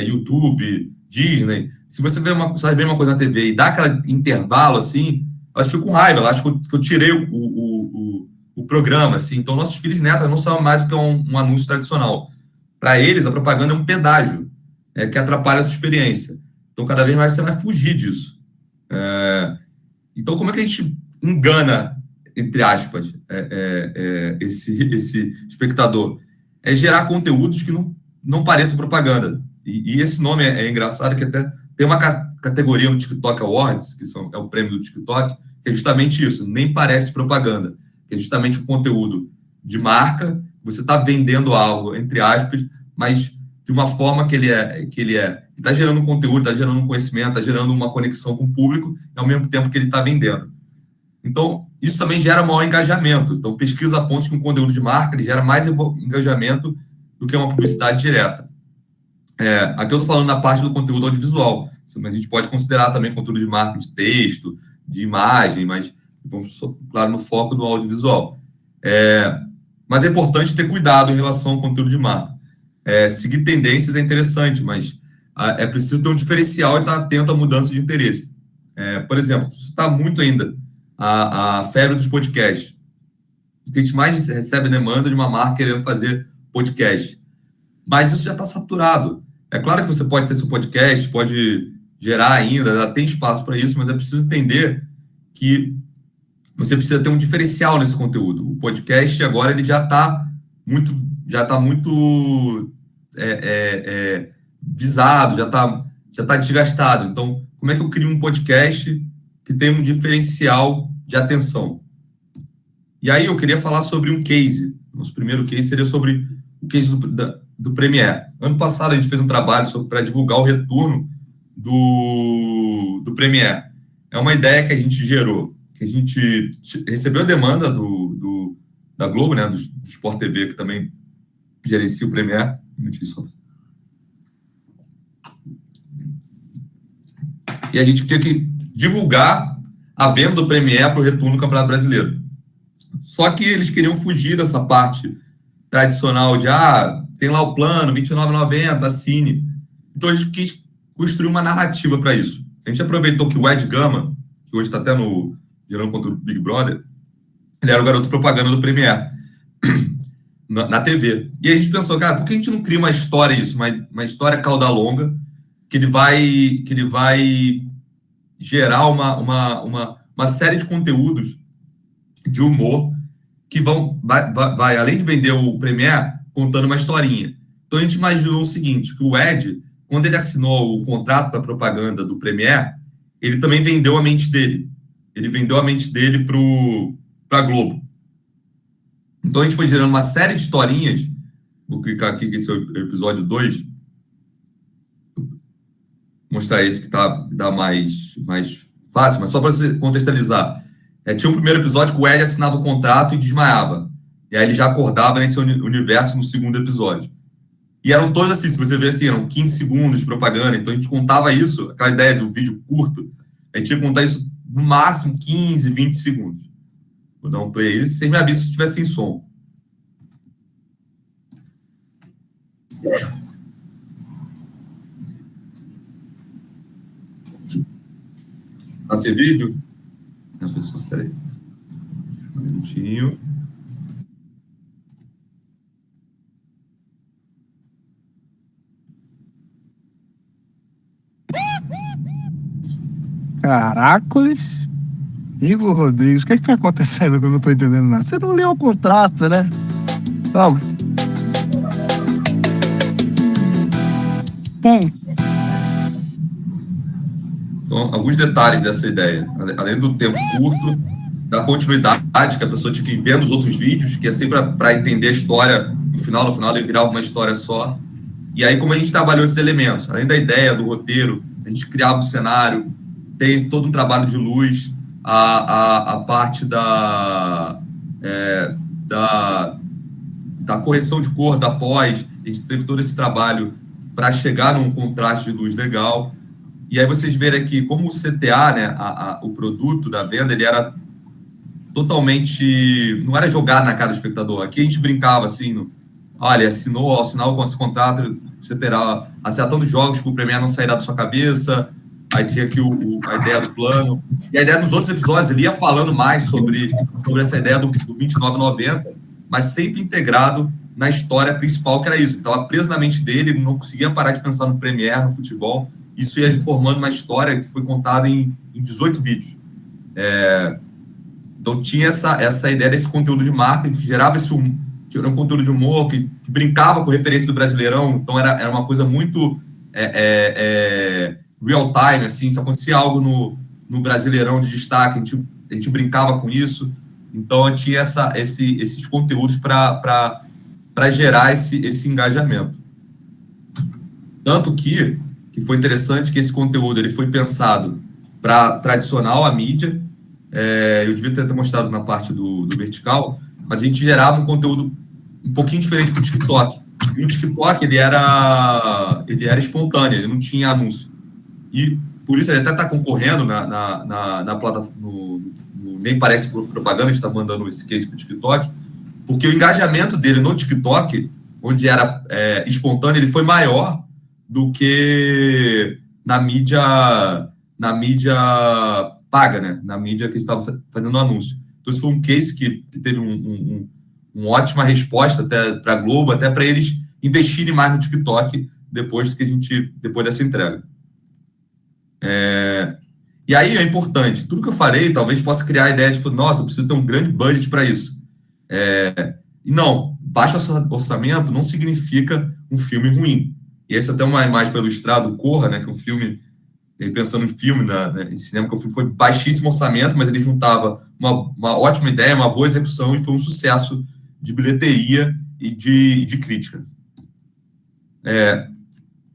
YouTube, Disney. Se você vê uma coisa na TV e dá aquele intervalo assim, elas ficam com raiva, elas acham que eu tirei o programa, assim. Então, nossos filhos e netas não sabem mais o que é um anúncio tradicional. Para eles, a propaganda é um pedágio, que atrapalha a sua experiência. Então, cada vez mais você vai fugir disso. Então, como é que a gente engana, entre aspas, esse espectador? É gerar conteúdos que não pareçam propaganda. E esse nome é engraçado, que até tem uma categoria no TikTok Awards, que é o prêmio do TikTok, que é justamente isso, nem parece propaganda, que é justamente o conteúdo de marca, você está vendendo algo, entre aspas, mas de uma forma que ele está gerando conteúdo, está gerando conhecimento, está gerando uma conexão com o público, ao mesmo tempo que ele está vendendo. Então, isso também gera maior engajamento. Então, pesquisa aponta que um conteúdo de marca ele gera mais engajamento do que uma publicidade direta. Aqui eu estou falando na parte do conteúdo audiovisual, mas a gente pode considerar também conteúdo de marca de texto, de imagem, mas vamos, claro, no foco do audiovisual. Mas é importante ter cuidado em relação ao conteúdo de marca. Seguir tendências é interessante, mas é preciso ter um diferencial e estar atento à mudança de interesse. Por exemplo, se está muito ainda a febre dos podcasts, o que a gente mais recebe demanda de uma marca querendo fazer podcast. Mas isso já está saturado. É claro que você pode ter seu podcast, pode gerar ainda, já tem espaço para isso, mas é preciso entender que você precisa ter um diferencial nesse conteúdo. O podcast agora ele já está muito visado, já está desgastado. Então, como é que eu crio um podcast que tem um diferencial de atenção? E aí eu queria falar sobre um case. Nosso primeiro case seria sobre o case do Premiere. Ano passado a gente fez um trabalho para divulgar o retorno do Premiere. É uma ideia que a gente gerou, que a gente recebeu a demanda da Globo, né, do Sport TV, que também gerencia o Premiere. E a gente tinha que divulgar a venda do Premiere para o retorno do Campeonato Brasileiro. Só que eles queriam fugir dessa parte tradicional de tem lá o plano, R$ 29,90, assine. Então a gente quis construir uma narrativa para isso. A gente aproveitou que o Ed Gama, que hoje está até gerando conteúdo do Big Brother, ele era o garoto propaganda do Premiere na TV. E a gente pensou, cara, por que a gente não cria uma história isso, uma história cauda longa, que ele vai gerar uma série de conteúdos de humor que vai além de vender o Premiere, contando uma historinha. Então a gente imaginou o seguinte, que o Ed, quando ele assinou o contrato para propaganda do Premiere, ele também vendeu a mente dele. Ele vendeu a mente dele para a Globo. Então a gente foi gerando uma série de historinhas. Vou clicar aqui, que esse é o episódio 2. Vou mostrar esse que dá mais fácil, mas só para você contextualizar. Tinha um primeiro episódio que o Ed assinava o contrato e desmaiava. E aí ele já acordava nesse universo no segundo episódio. E eram todos assim, se você ver assim, eram 15 segundos de propaganda. Então a gente contava isso, aquela ideia do vídeo curto, a gente ia contar isso no máximo 15, 20 segundos. Vou dar um play aí, vocês me avisam se estiver sem som. Nascer vídeo? Não, pessoal, peraí. Um minutinho. Caracoles. Igor Rodrigues, o que está acontecendo que eu não estou entendendo nada? Você não leu o contrato, né? Vamos. Então, alguns detalhes dessa ideia. Além do tempo curto, da continuidade, que a pessoa tinha que ir vendo os outros vídeos, que é sempre para entender a história no final ele virava uma história só. E aí, como a gente trabalhou esses elementos, além da ideia, do roteiro, a gente criava um cenário, tem todo um trabalho de luz, a parte da correção de cor, da pós, a gente teve todo esse trabalho para chegar num contraste de luz legal. E aí vocês verem aqui como o CTA, né, o produto da venda, ele era totalmente... Não era jogado na cara do espectador. Aqui a gente brincava assim, olha, ao assinar esse contrato, você terá acertando jogos que o Premier não sairá da sua cabeça. Aí tinha aqui a ideia do plano. E a ideia dos outros episódios, ele ia falando mais sobre essa ideia do R$29,90, mas sempre integrado na história principal, que era isso, que estava preso na mente dele, ele não conseguia parar de pensar no Premier, no futebol. Isso ia formando uma história que foi contada em 18 vídeos. Então tinha essa ideia desse conteúdo de marca, que gerava tinha um conteúdo de humor, que brincava com referência do Brasileirão, então era uma coisa muito real time, assim, se acontecia algo no Brasileirão de destaque, a gente brincava com isso, então tinha esses conteúdos para gerar esse engajamento. Tanto que foi interessante que esse conteúdo ele foi pensado para tradicional a mídia, eu devia ter mostrado na parte do vertical, mas a gente gerava um conteúdo um pouquinho diferente para o TikTok. E no TikTok ele era espontâneo, ele não tinha anúncio. E por isso ele até está concorrendo na plataforma, nem parece propaganda, a gente está mandando esse case para o TikTok, porque o engajamento dele no TikTok, onde era espontâneo, ele foi maior do que na mídia paga, né? Na mídia que estava fazendo anúncio. Então, isso foi um case que teve uma ótima resposta até para a Globo, até para eles investirem mais no TikTok depois dessa entrega. E aí é importante, tudo que eu falei talvez possa criar a ideia de, nossa, eu preciso ter um grande budget para isso. E não, baixo orçamento não significa um filme ruim. E essa é até uma imagem para ilustrar do Corra, né, que é um filme, pensando em filme, em cinema, que o filme foi baixíssimo orçamento, mas ele juntava uma ótima ideia, uma boa execução, e foi um sucesso de bilheteria e de crítica.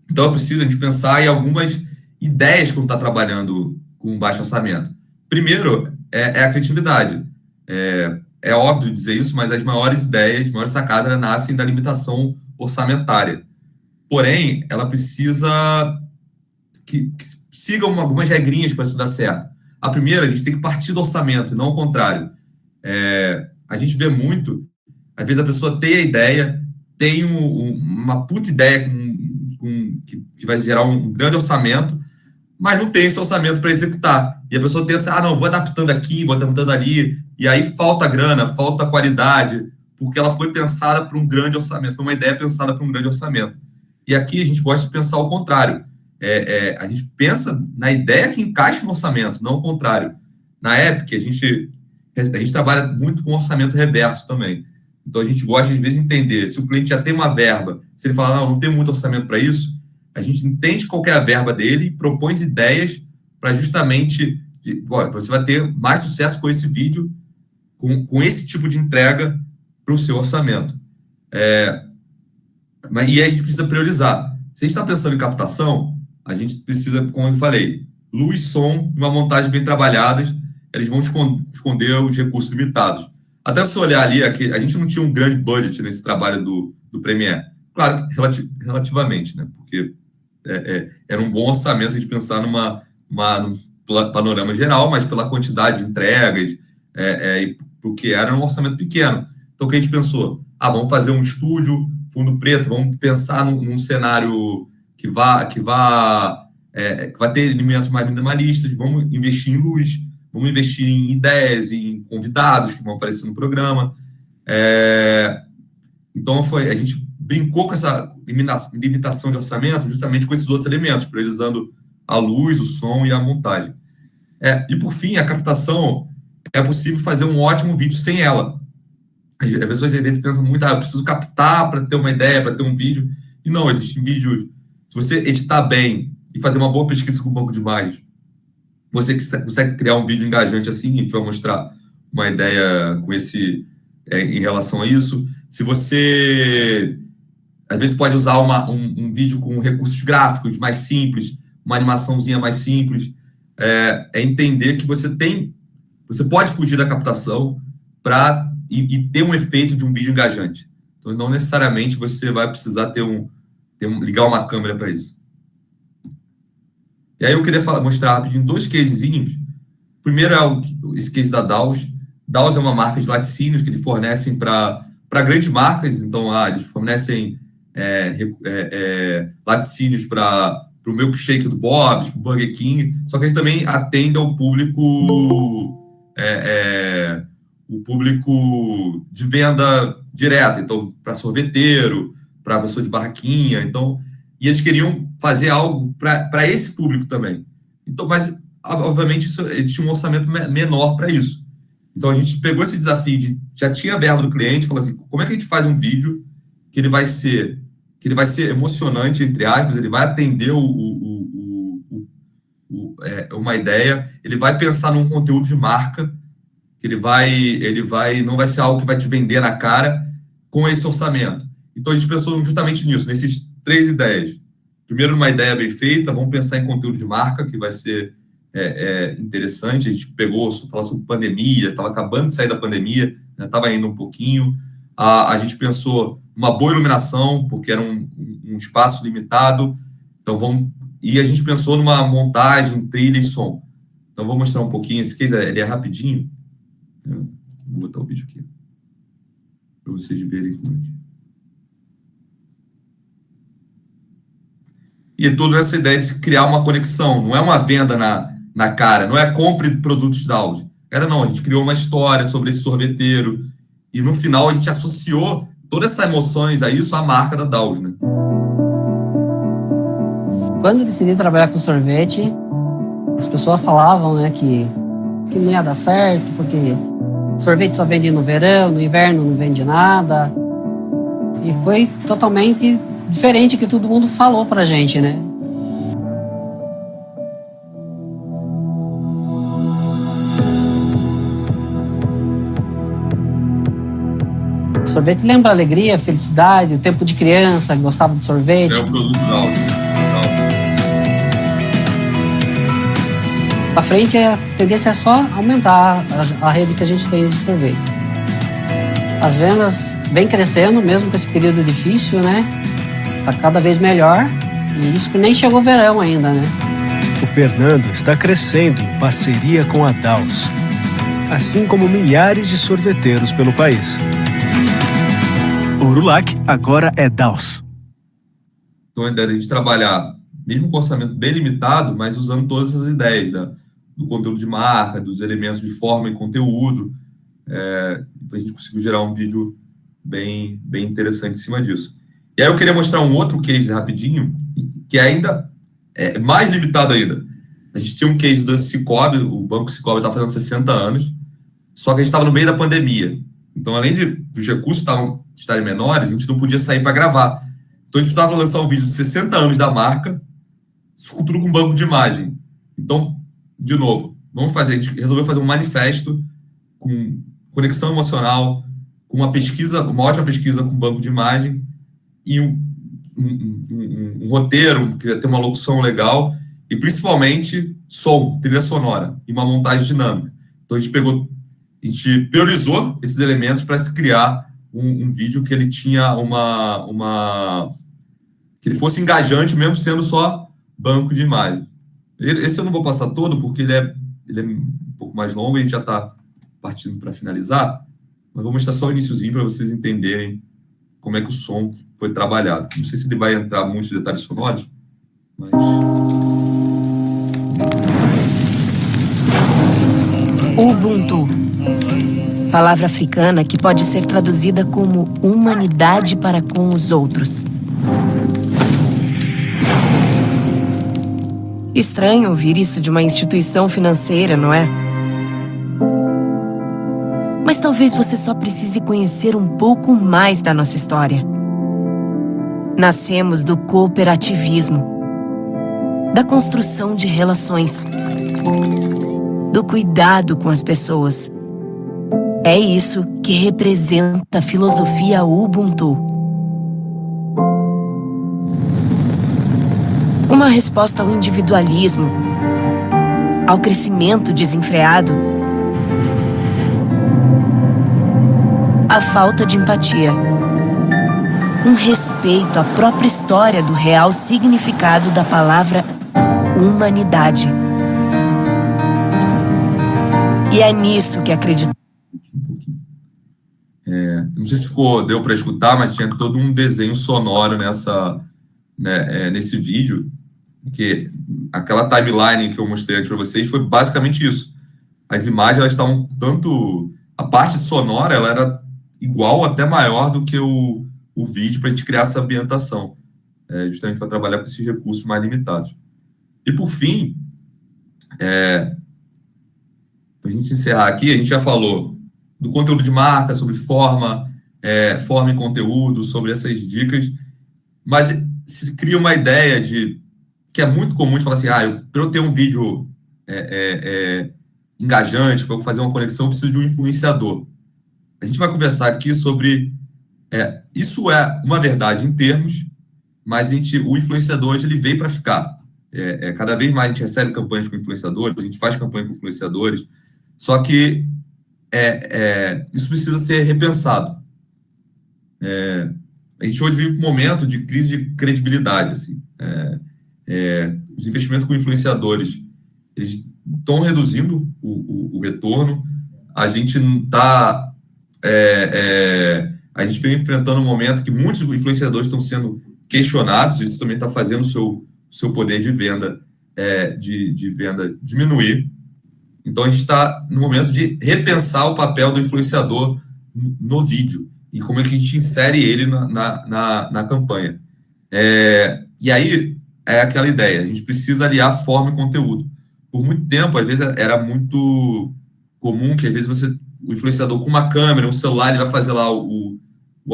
Então, a gente pensar em algumas ideias quando está trabalhando com baixo orçamento. Primeiro, a criatividade. É óbvio dizer isso, mas as maiores ideias, as maiores sacadas nascem da limitação orçamentária. Porém, ela precisa que sigam algumas regrinhas para isso dar certo. A primeira, a gente tem que partir do orçamento, e não o contrário. A gente vê muito, às vezes a pessoa tem a ideia, tem uma puta ideia que vai gerar um grande orçamento, mas não tem esse orçamento para executar. E a pessoa tenta, não, vou adaptando aqui, vou adaptando ali, e aí falta grana, falta qualidade, porque ela foi pensada para um grande orçamento, foi uma ideia pensada para um grande orçamento. E aqui a gente gosta de pensar o contrário. A gente pensa na ideia que encaixa no orçamento, não o contrário. Na Epic, a gente trabalha muito com orçamento reverso também. Então, a gente gosta, às vezes, de entender se o cliente já tem uma verba, se ele fala, não tem muito orçamento para isso, a gente entende qual que é a verba dele e propõe ideias para justamente... você vai ter mais sucesso com esse vídeo, com esse tipo de entrega para o seu orçamento. E aí a gente precisa priorizar. Se a gente está pensando em captação, a gente precisa, como eu falei, luz, som e uma montagem bem trabalhadas, eles vão esconder os recursos limitados. Até você olhar ali, a gente não tinha um grande budget nesse trabalho do Premiere. Claro, relativamente, né? Porque era um bom orçamento se a gente pensar num panorama geral, mas pela quantidade de entregas, porque era um orçamento pequeno. Então, o que a gente pensou? Vamos fazer um estúdio, fundo preto, vamos pensar num cenário que vai ter elementos mais minimalistas, vamos investir em luz, vamos investir em ideias, em convidados que vão aparecer no programa. Então, a gente brincou com essa limitação de orçamento justamente com esses outros elementos, priorizando a luz, o som e a montagem. E, por fim, a captação, é possível fazer um ótimo vídeo sem ela. As pessoas, às vezes, pensam muito, eu preciso captar para ter uma ideia, para ter um vídeo. E não, existem vídeos. Se você editar bem e fazer uma boa pesquisa com o banco de imagens, você consegue criar um vídeo engajante assim, a gente vai mostrar uma ideia com em relação a isso. Se você, às vezes, pode usar um vídeo com recursos gráficos mais simples, uma animaçãozinha mais simples, entender que você pode fugir da captação e ter um efeito de um vídeo engajante. Então, não necessariamente você vai precisar ligar uma câmera para isso. E aí eu queria mostrar rapidinho 2 casezinhos. Primeiro esse case da Daus. Daus é uma marca de laticínios que eles fornecem para grandes marcas. Então, eles fornecem laticínios para o milkshake do Bob's, para o Burger King. Só que eles também atendem ao público o público de venda direta, então, para sorveteiro, para pessoa de barraquinha, então, e eles queriam fazer algo para esse público também. Então, mas, obviamente, eles tinham um orçamento menor para isso. Então, a gente pegou esse desafio já tinha a verba do cliente, falou assim, como é que a gente faz um vídeo que ele vai ser emocionante, entre aspas, ele vai atender uma ideia, ele vai pensar num conteúdo de marca, que não vai ser algo que vai te vender na cara com esse orçamento. Então, a gente pensou justamente nisso, nessas 3 ideias. Primeiro, uma ideia bem feita, vamos pensar em conteúdo de marca, que vai ser interessante. A gente falou sobre pandemia, estava acabando de sair da pandemia, estava indo um pouquinho. A gente pensou uma boa iluminação, porque era um espaço limitado. Então, e a gente pensou numa montagem, trilha e som. Então, vou mostrar um pouquinho. Esse case, ele é rapidinho. Vou botar o vídeo aqui, para vocês verem como é que é. E toda essa ideia de criar uma conexão, não é uma venda na cara, não é compre produtos da Audi. Não, a gente criou uma história sobre esse sorveteiro, e no final a gente associou todas essas emoções a isso, a marca da Daus, né? Quando eu decidi trabalhar com sorvete, as pessoas falavam, né, que não ia dar certo, porque sorvete só vende no verão, no inverno não vende nada. E foi totalmente diferente do que todo mundo falou pra gente, né? Sorvete lembra alegria, felicidade, o tempo de criança que gostava de sorvete. É o produto da Audi. Pra frente, a tendência é só aumentar a rede que a gente tem de sorvetes. As vendas vêm crescendo, mesmo com esse período difícil, né? Tá cada vez melhor. E isso que nem chegou o verão ainda, né? O Fernando está crescendo em parceria com a Daus, assim como milhares de sorveteiros pelo país. Urulac agora é Daus. Então, a ideia de a gente trabalhar, mesmo com orçamento bem limitado, mas usando todas essas ideias do conteúdo de marca, dos elementos de forma e conteúdo. Então, a gente conseguiu gerar um vídeo bem interessante em cima disso. E aí eu queria mostrar um outro case rapidinho, que ainda é mais limitado ainda. A gente tinha um case do Sicoob, o Banco Sicoob estava fazendo 60 anos, só que a gente estava no meio da pandemia. Então, além dos recursos estarem menores, a gente não podia sair para gravar. Então, a gente precisava lançar um vídeo de 60 anos da marca, tudo com banco de imagem. Então, de novo, a gente resolveu fazer um manifesto com conexão emocional, com uma ótima pesquisa com banco de imagem e um roteiro que ia ter uma locução legal e, principalmente, som, trilha sonora e uma montagem dinâmica. Então, a gente priorizou esses elementos para se criar um vídeo que ele tinha que ele fosse engajante, mesmo sendo só banco de imagem. Esse eu não vou passar todo, porque ele é um pouco mais longo e a gente já está partindo para finalizar, mas vou mostrar só o iniciozinho para vocês entenderem como é que o som foi trabalhado. Não sei se ele vai entrar muitos detalhes sonoros, mas... Ubuntu, palavra africana que pode ser traduzida como humanidade para com os outros. Estranho ouvir isso de uma instituição financeira, não é? Mas talvez você só precise conhecer um pouco mais da nossa história. Nascemos do cooperativismo, da construção de relações, do cuidado com as pessoas. É isso que representa a filosofia Ubuntu. Uma resposta ao individualismo, ao crescimento desenfreado, à falta de empatia, um respeito à própria história do real significado da palavra humanidade. E é nisso que acreditamos. Não sei se deu para escutar, mas tinha todo um desenho sonoro nesse vídeo, que aquela timeline que eu mostrei antes para vocês foi basicamente isso. As imagens, elas estavam tanto... A parte sonora, ela era igual, até maior do que o vídeo, para a gente criar essa ambientação, justamente para trabalhar com esses recursos mais limitados. E, por fim, para a gente encerrar aqui, a gente já falou do conteúdo de marca, sobre forma e conteúdo, sobre essas dicas, mas se cria uma ideia que é muito comum de falar assim, para eu ter um vídeo engajante, para eu fazer uma conexão, eu preciso de um influenciador. A gente vai conversar aqui sobre... isso é uma verdade em termos, mas o influenciador hoje ele veio para ficar. Cada vez mais a gente recebe campanhas com influenciadores, a gente faz campanha com influenciadores, só que isso precisa ser repensado. A gente hoje vive um momento de crise de credibilidade. Assim. Os investimentos com influenciadores, eles estão reduzindo o retorno. A gente está... a gente vem enfrentando um momento que muitos influenciadores estão sendo questionados, isso também está fazendo o seu poder de venda, de venda diminuir. Então, a gente está no momento de repensar o papel do influenciador no vídeo e como é que a gente insere ele na campanha. E aí, é aquela ideia, a gente precisa aliar forma e conteúdo. Por muito tempo, às vezes, era muito comum que, às vezes, o influenciador com uma câmera, um celular, ele vai fazer lá o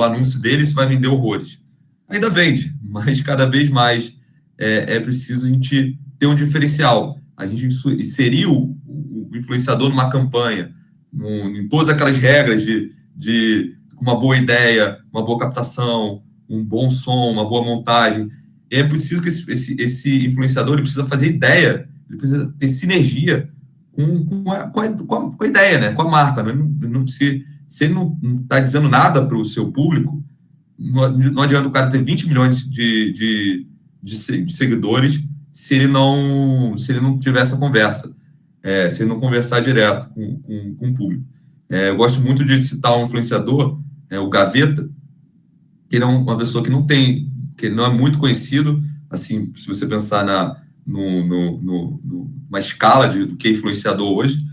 anúncio dele e isso vai vender horrores. Ainda vende, mas cada vez mais é preciso a gente ter um diferencial. A gente inserir o influenciador numa campanha, em todas aquelas regras de uma boa ideia, uma boa captação, um bom som, uma boa montagem. É preciso que esse influenciador ele precisa fazer ideia, ele precisa ter sinergia com a ideia, né? Com a marca. Se ele não está dizendo nada para o seu público, não adianta o cara ter 20 milhões de seguidores se ele não tiver essa conversa, se ele não conversar direto com o público. Eu gosto muito de citar um influenciador, o Gaveta, que ele é uma pessoa que ele não é muito conhecido, assim, se você pensar numa escala do que é influenciador hoje,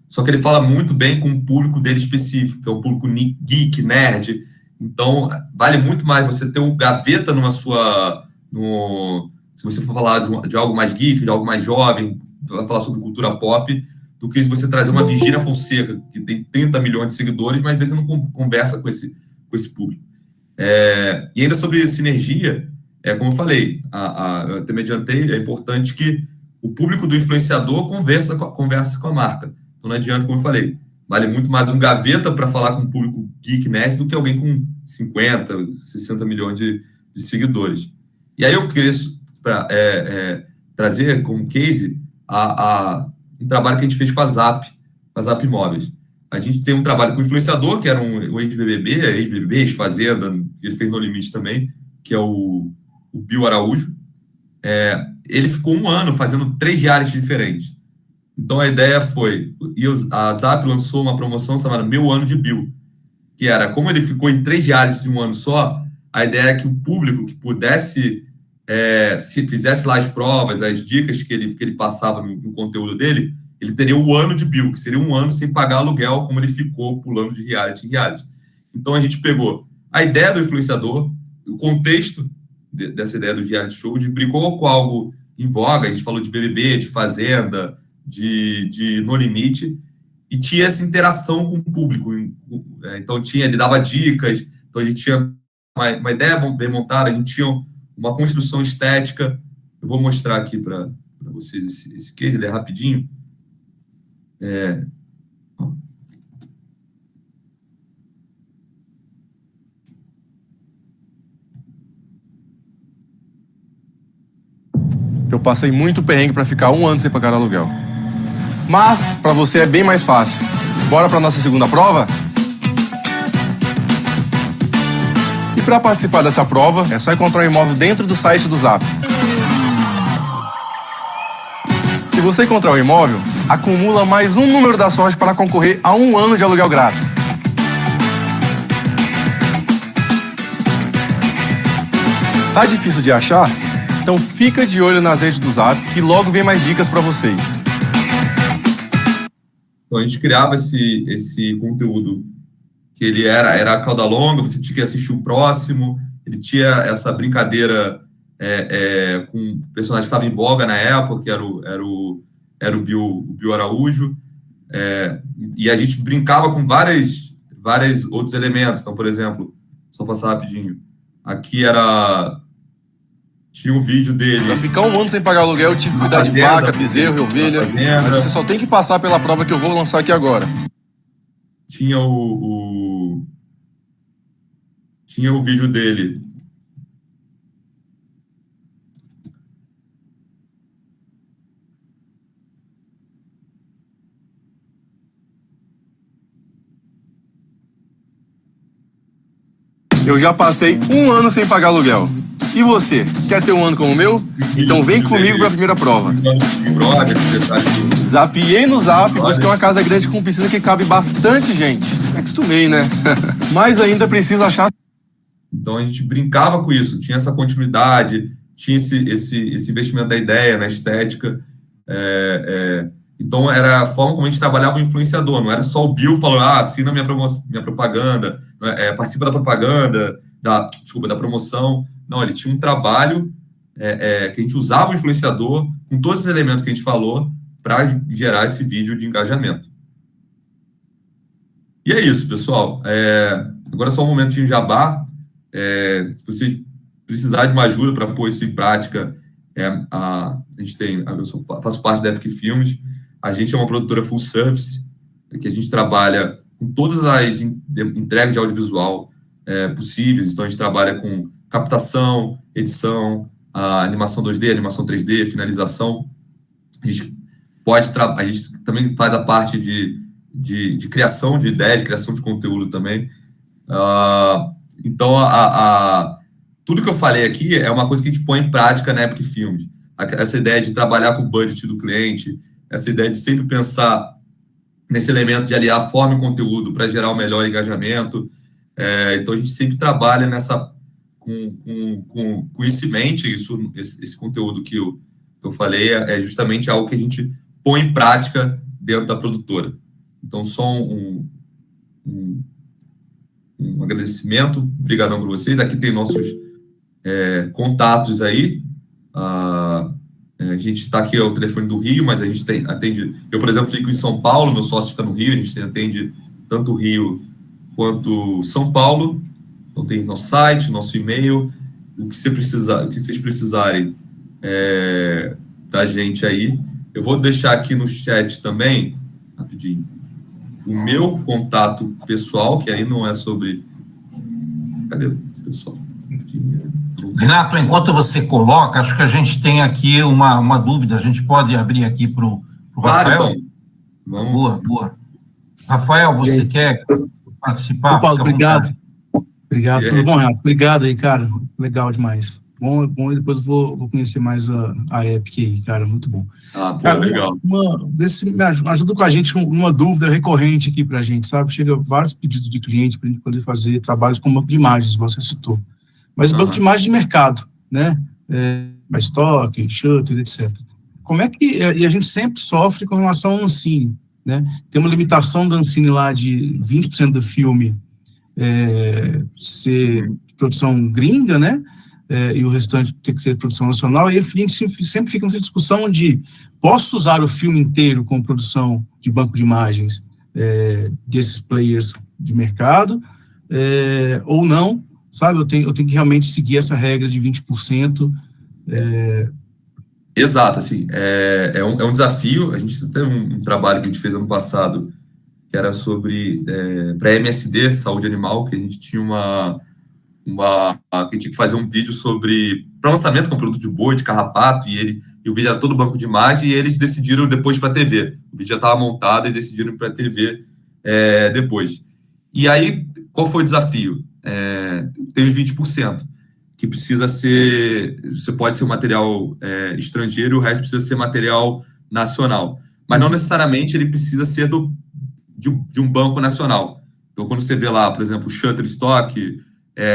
só que ele fala muito bem com o público dele específico, que é um público geek, nerd. Então, vale muito mais você ter um Gaveta se você for falar de algo mais geek, de algo mais jovem, vai falar sobre cultura pop, do que se você trazer uma Virgínia Fonseca, que tem 30 milhões de seguidores, mas às vezes não conversa com esse público. E ainda sobre sinergia, como eu falei, eu até me adiantei, é importante que o público do influenciador converse com a marca. Então não adianta, como eu falei, vale muito mais um Gaveta para falar com o público geek nerd do que alguém com 50, 60 milhões de seguidores. E aí eu queria trazer como case um trabalho que a gente fez com a Zap Imóveis. A gente tem um trabalho com o influenciador, que era um ex-BBB, ex-Fazenda, que ele fez No Limite também, que é o Bill Araújo. Ele ficou 1 ano fazendo 3 realities diferentes. Então a ideia foi, a Zap lançou uma promoção chamada Meu Ano de Bill, que era, como ele ficou em 3 realities em 1 ano só, a ideia é que o público que pudesse, se fizesse lá as provas, as dicas que ele passava no conteúdo dele, ele teria um ano de bill, que seria um ano sem pagar aluguel, como ele ficou pulando de reality em reality. Então, a gente pegou a ideia do influenciador, o contexto dessa ideia do reality show, brincou com algo em voga, a gente falou de BBB, de Fazenda, de No Limite, e tinha essa interação com o público. Então, ele dava dicas, então a gente tinha uma ideia bem montada, a gente tinha uma construção estética. Eu vou mostrar aqui para vocês esse case, ele é rapidinho. Eu passei muito perrengue para ficar um ano sem pagar aluguel. Mas, para você é bem mais fácil. Bora para nossa segunda prova? E para participar dessa prova, é só encontrar um imóvel dentro do site do Zap. Se você encontrar o imóvel, acumula mais um número da sorte para concorrer a um ano de aluguel grátis. Tá difícil de achar? Então fica de olho nas redes do Zap, que logo vem mais dicas para vocês. Então a gente criava esse conteúdo que ele era a cauda longa, você tinha que assistir o próximo, ele tinha essa brincadeira com o personagem que estava em voga na época, que era o Bill Araújo, e a gente brincava com vários outros elementos. Então, por exemplo, só passar rapidinho, aqui tinha um vídeo dele. Pra ficar um ano sem pagar aluguel, eu tive que cuidar de vaca, bezerro, ovelha. Mas você só tem que passar pela prova que eu vou lançar aqui agora. Tinha o vídeo dele. Eu já passei um ano sem pagar aluguel. E você, quer ter um ano como o meu? Então vem comigo para a primeira prova. Zapiei no Zap, busquei uma casa grande com piscina que cabe bastante gente. Acostumei, né? Mas ainda precisa achar. Então a gente brincava com isso, tinha essa continuidade, tinha esse investimento da ideia, na estética. Então era a forma como a gente trabalhava o influenciador, não era só o Bill falando, assina minha propaganda, participa da propaganda, da promoção. Não, ele tinha um trabalho que a gente usava o influenciador com todos os elementos que a gente falou para gerar esse vídeo de engajamento. E é isso, pessoal. Agora é só um momentinho de jabá. Se você precisar de uma ajuda para pôr isso em prática, a gente eu faço parte da Epic Filmes. A gente é uma produtora full service, que a gente trabalha com todas as entregas de audiovisual possíveis. Então, a gente trabalha com captação, edição, animação 2D, animação 3D, finalização. A gente também faz a parte de criação de ideias, de criação de conteúdo também. Então, tudo que eu falei aqui é uma coisa que a gente põe em prática na Epic Filmes. Essa ideia de trabalhar com o budget do cliente, essa ideia de sempre pensar nesse elemento de aliar forma e conteúdo para gerar o melhor engajamento. Então, a gente sempre trabalha com isso em mente. Esse conteúdo que eu falei é justamente algo que a gente põe em prática dentro da produtora. Então, só um agradecimento, obrigadão por vocês. Aqui tem nossos contatos aí. A gente está aqui, é o telefone do Rio, mas a gente atende... Eu, por exemplo, fico em São Paulo, meu sócio fica no Rio, a gente atende tanto o Rio quanto São Paulo. Então, tem nosso site, nosso e-mail, o que vocês precisarem da gente aí. Eu vou deixar aqui no chat também, rapidinho, o meu contato pessoal, que aí não é sobre... Cadê o pessoal? Renato, enquanto você coloca, acho que a gente tem aqui uma dúvida, a gente pode abrir aqui para o Rafael? Claro, então. Vamos. Boa. Rafael, você quer participar? Paulo, obrigado. Obrigado, tudo bom, Renato? Obrigado aí, cara. Legal demais. Bom, e depois eu vou conhecer mais a Epic aí, cara, muito bom. Cara, legal. Ajuda com a gente uma dúvida recorrente aqui pra gente, sabe? Chega vários pedidos de cliente pra gente poder fazer trabalhos com banco de imagens, você citou. mas banco de imagem de mercado, né? Stock, Shutter, etc. Como é que... E a gente sempre sofre com relação ao Ancine, né? Tem uma limitação do Ancine lá de 20% do filme ser produção gringa, né? E o restante tem que ser produção nacional, e a gente sempre fica nessa discussão de posso usar o filme inteiro com produção de banco de imagens desses players de mercado, ou não, sabe? Eu tenho que realmente seguir essa regra de 20%. Exato, assim, é um desafio. A gente tem um trabalho que a gente fez ano passado, que era sobre, para MSD, saúde animal, que a gente tinha que tinha que fazer um vídeo sobre, para lançamento com produto de boi, de carrapato, e o vídeo era todo banco de imagem, e eles decidiram depois para a TV. O vídeo já estava montado e decidiram para a TV depois. E aí, qual foi o desafio? Tem os 20%, que precisa ser, você pode ser um material estrangeiro, e o resto precisa ser material nacional. Mas não necessariamente ele precisa ser de um banco nacional. Então, quando você vê lá, por exemplo, o Shutterstock,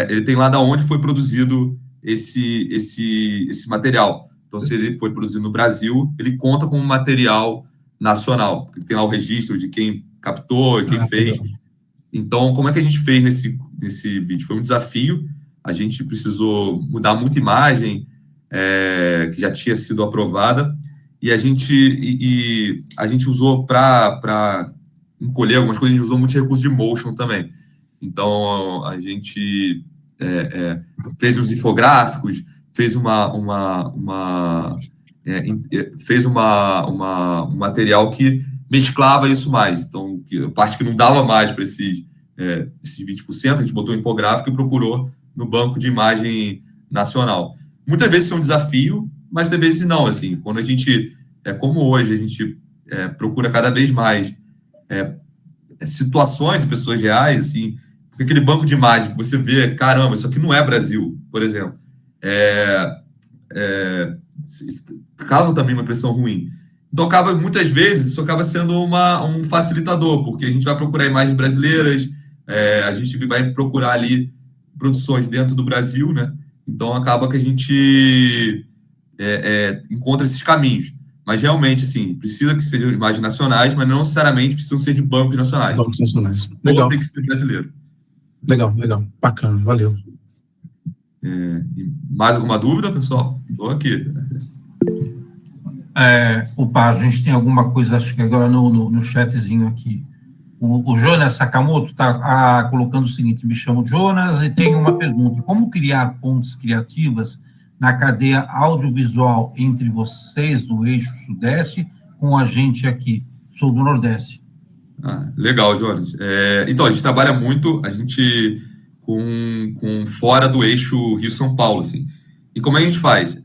ele tem lá de onde foi produzido esse material. Então, se ele foi produzido no Brasil, ele conta como material nacional. Ele tem lá o registro de quem captou, quem fez. Então, como é que a gente fez nesse vídeo? Foi um desafio. A gente precisou mudar muita imagem, que já tinha sido aprovada, e a gente usou para encolher algumas coisas, a gente usou muitos recursos de motion também. Então, a gente fez uns infográficos, fez um material que mesclava isso mais. Então, a parte que não dava mais para esses 20%, a gente botou um infográfico e procurou no banco de imagem nacional. Muitas vezes isso é um desafio, mas às vezes não. Assim, quando a gente, como hoje, a gente procura cada vez mais situações e pessoas reais, assim, porque aquele banco de imagem que você vê, caramba, isso aqui não é Brasil, por exemplo, causa também uma impressão ruim. Então, muitas vezes, isso acaba sendo um facilitador, porque a gente vai procurar imagens brasileiras, a gente vai procurar ali produções dentro do Brasil, né? Então, acaba que a gente encontra esses caminhos. Mas, realmente, assim, precisa que sejam imagens nacionais, mas não necessariamente precisam ser de bancos nacionais. Bancos nacionais. Legal. Ou tem que ser brasileiro. Legal. Bacana, valeu. Mais alguma dúvida, pessoal? Estou aqui. Opa, a gente tem alguma coisa, acho que agora no chatzinho aqui. O Jonas Sakamoto está colocando o seguinte: me chamo Jonas e tenho uma pergunta. Como criar pontes criativas na cadeia audiovisual entre vocês, do eixo Sudeste, com a gente aqui? Sou do Nordeste. Legal, Jonas. Então, a gente trabalha muito, a gente com fora do eixo Rio-São Paulo, assim. E como é que a gente faz?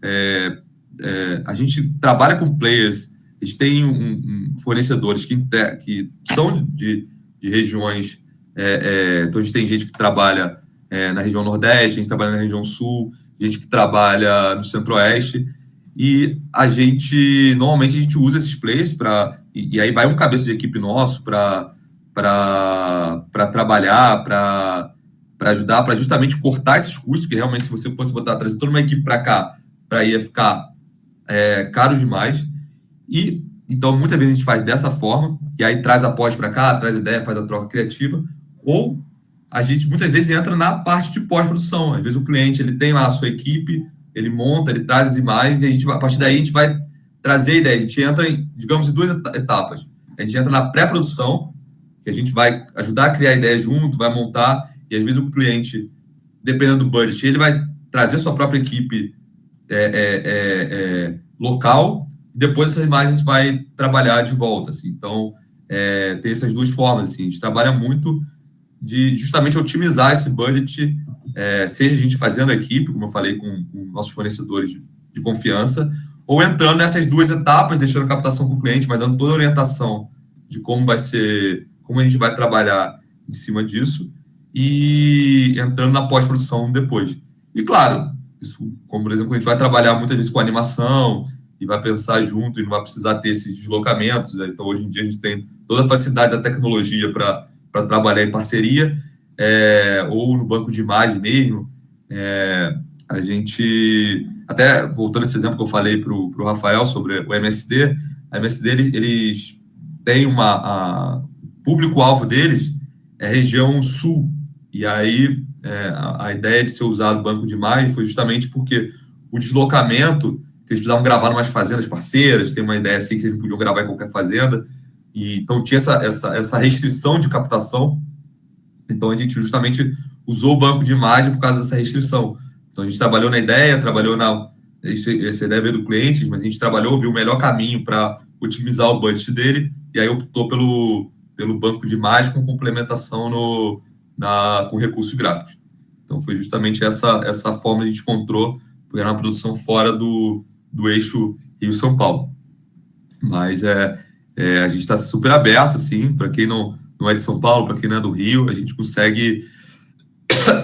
A gente trabalha com players, a gente tem fornecedores que são de regiões, então a gente tem gente que trabalha na região Nordeste, a gente trabalha na região Sul, gente que trabalha no Centro-Oeste, e normalmente a gente usa esses players e aí vai um cabeça de equipe nosso para trabalhar, para ajudar, para justamente cortar esses custos, que realmente se você fosse trazer toda uma equipe para cá, ia ficar caro demais. E então muitas vezes a gente faz dessa forma, e aí traz a pós para cá, traz a ideia, faz a troca criativa, ou a gente muitas vezes entra na parte de pós-produção. Às vezes o cliente ele tem lá a sua equipe, ele monta, ele traz as imagens, e a partir daí a gente vai trazer a ideia. A gente entra em 2 etapas. A gente entra na pré-produção, que a gente vai ajudar a criar a ideia junto, vai montar, e às vezes o cliente, dependendo do budget, ele vai trazer sua própria equipe local, e depois essas imagens vai trabalhar de volta. Assim. Então, tem essas duas formas. Assim. A gente trabalha muito de justamente otimizar esse budget, seja a gente fazendo a equipe, como eu falei, com nossos fornecedores de confiança, ou entrando nessas 2 etapas, deixando a captação com o cliente, mas dando toda a orientação de como vai ser, como a gente vai trabalhar em cima disso, e entrando na pós-produção depois. E, claro, isso, como, por exemplo, a gente vai trabalhar muitas vezes com animação, e vai pensar junto, e não vai precisar ter esses deslocamentos, né? Então, hoje em dia, a gente tem toda a facilidade da tecnologia para trabalhar em parceria, ou no banco de imagem mesmo, A gente, até voltando a esse exemplo que eu falei para o Rafael sobre o MSD, a MSD, eles têm público-alvo deles é a região sul, e aí a ideia de ser usado o banco de imagem foi justamente porque o deslocamento, que eles precisavam gravar em umas fazendas parceiras, tem uma ideia assim que eles podiam gravar em qualquer fazenda, e então tinha essa restrição de captação, então a gente justamente usou o banco de imagem por causa dessa restrição. Então a gente trabalhou na ideia, essa ideia veio do cliente, mas a gente viu o melhor caminho para otimizar o budget dele, e aí optou pelo banco de imagem com complementação com recursos gráficos. Então foi justamente essa forma que a gente encontrou, porque era uma produção fora do eixo Rio-São Paulo. Mas a gente está super aberto, assim, para quem não é de São Paulo, para quem não é do Rio, a gente consegue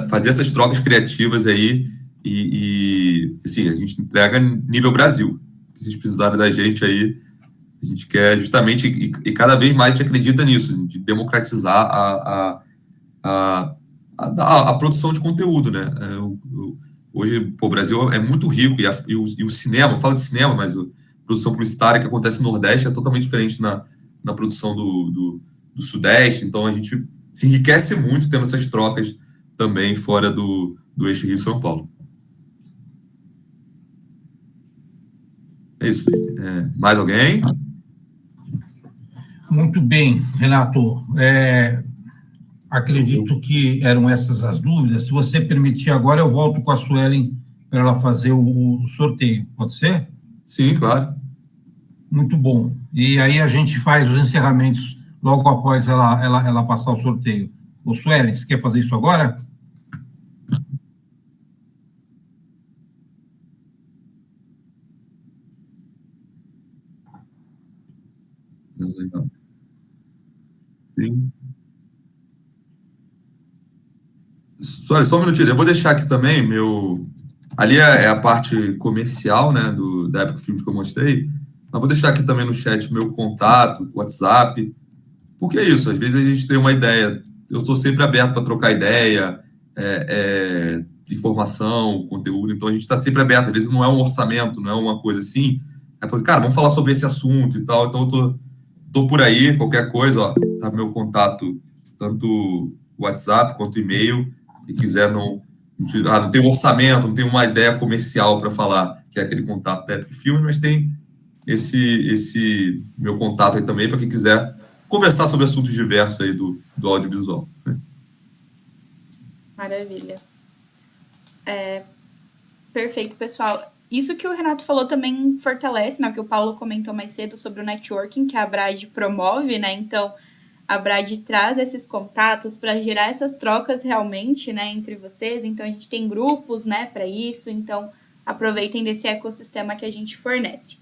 fazer essas trocas criativas aí e assim, a gente entrega nível Brasil. Se vocês precisarem da gente aí, a gente quer justamente, e cada vez mais a gente acredita nisso, de democratizar a produção de conteúdo, né? Hoje, o Brasil é muito rico, e o cinema, eu falo de cinema, mas a produção publicitária que acontece no Nordeste é totalmente diferente na produção do Sudeste, então a gente se enriquece muito tendo essas trocas também fora do eixo Rio-São Paulo. É isso. Mais alguém? Muito bem, Renato. Acredito que eram essas as dúvidas. Se você permitir agora, eu volto com a Suelen para ela fazer o sorteio. Pode ser? Sim, claro. Muito bom. E aí a gente faz os encerramentos logo após ela passar o sorteio. Ô, Suelen, você quer fazer isso agora? Sim. Olha, só um minutinho, eu vou deixar aqui também ali é a parte comercial, né, da Epic Filmes que eu mostrei, mas vou deixar aqui também no chat meu contato, WhatsApp, porque é isso, às vezes a gente tem uma ideia, eu estou sempre aberto para trocar ideia, informação, conteúdo, então a gente está sempre aberto, às vezes não é um orçamento, não é uma coisa assim, cara, vamos falar sobre esse assunto e tal, então eu tô por aí, qualquer coisa, ó, tá meu contato, tanto WhatsApp quanto e-mail, e quiser não tem um orçamento, não tem uma ideia comercial para falar, que é aquele contato da Epic Filmes, mas tem esse meu contato aí também, para quem quiser conversar sobre assuntos diversos aí do audiovisual. Maravilha. Perfeito, pessoal. Isso que o Renato falou também fortalece, né, o que o Paulo comentou mais cedo sobre o networking, que a Brad promove, né, então a Brad traz esses contatos para gerar essas trocas realmente, né, entre vocês, então a gente tem grupos, né, para isso, então aproveitem desse ecossistema que a gente fornece.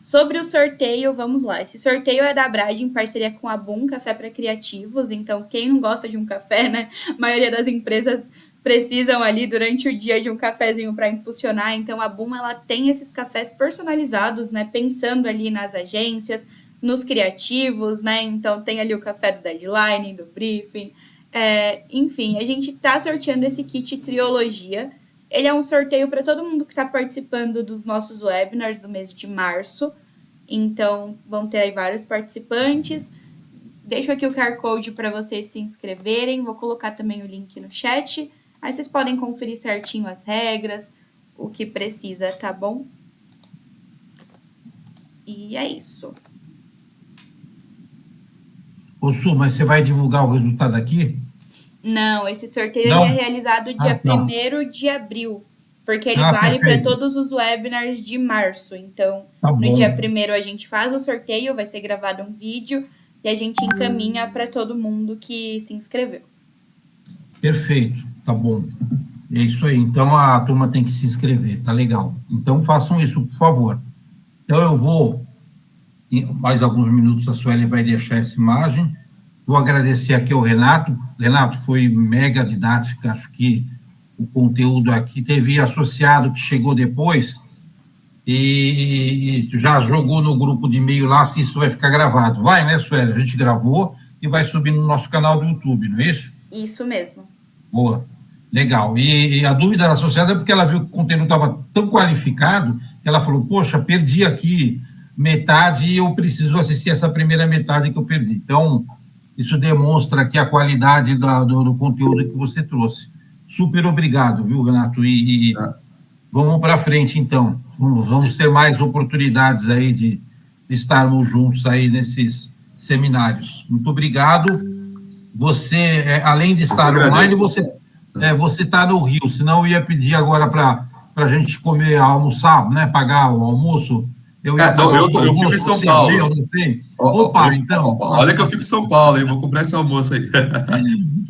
Sobre o sorteio, vamos lá, esse sorteio é da Brad em parceria com a Boom Café para Criativos, então quem não gosta de um café, né, a maioria das empresas precisam ali durante o dia de um cafezinho para impulsionar, então a Boom, ela tem esses cafés personalizados, né, pensando ali nas agências, nos criativos, né, então tem ali o café do deadline, do briefing, enfim, a gente está sorteando esse kit Triologia, ele é um sorteio para todo mundo que está participando dos nossos webinars do mês de março, então vão ter aí vários participantes, deixo aqui o QR Code para vocês se inscreverem, vou colocar também o link no chat, aí vocês podem conferir certinho as regras, o que precisa, tá bom? E é isso. Ô, Su, mas você vai divulgar o resultado aqui? Não, esse sorteio ele é realizado dia 1º de abril, porque ele vale para todos os webinars de março. Então, no dia 1º a gente faz o sorteio, vai ser gravado um vídeo e a gente encaminha para todo mundo que se inscreveu. Perfeito, tá bom. É isso aí. Então, a turma tem que se inscrever, tá legal. Então, façam isso, por favor. Então, eu vou, mais alguns minutos, a Sueli vai deixar essa imagem. Vou agradecer aqui ao Renato. Renato, foi mega didática, acho que o conteúdo aqui teve associado que chegou depois e já jogou no grupo de e-mail lá se isso vai ficar gravado. Vai, né, Sueli? A gente gravou e vai subir no nosso canal do YouTube, não é isso? Isso mesmo. Boa. Legal. E a dúvida da associada é porque ela viu que o conteúdo estava tão qualificado que ela falou, poxa, perdi aqui metade e eu preciso assistir essa primeira metade que eu perdi. Então, isso demonstra aqui a qualidade do conteúdo que você trouxe. Super obrigado, viu, Renato? E vamos para frente, então. Vamos ter mais oportunidades aí de estarmos juntos aí nesses seminários. Muito obrigado. Você, além de estar online, você está no Rio, senão eu ia pedir agora para a gente comer, almoçar, né, pagar o almoço. Eu ia pagar eu fico em São Paulo. Não sei. Opa, então. Olha que eu fico em São Paulo, hein? Vou comprar esse almoço aí.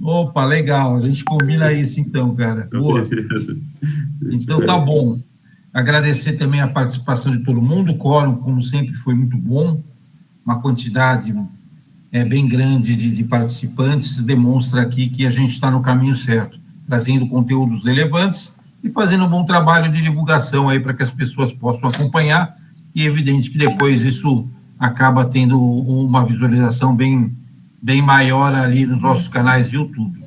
Opa, legal. A gente combina isso então, cara. Boa. Então tá bom. Agradecer também a participação de todo mundo. O quórum, como sempre, foi muito bom. Uma quantidade bem grande de participantes. Demonstra aqui que a gente está no caminho certo, trazendo conteúdos relevantes e fazendo um bom trabalho de divulgação aí para que as pessoas possam acompanhar. E é evidente que depois isso acaba tendo uma visualização bem maior ali nos nossos canais de YouTube.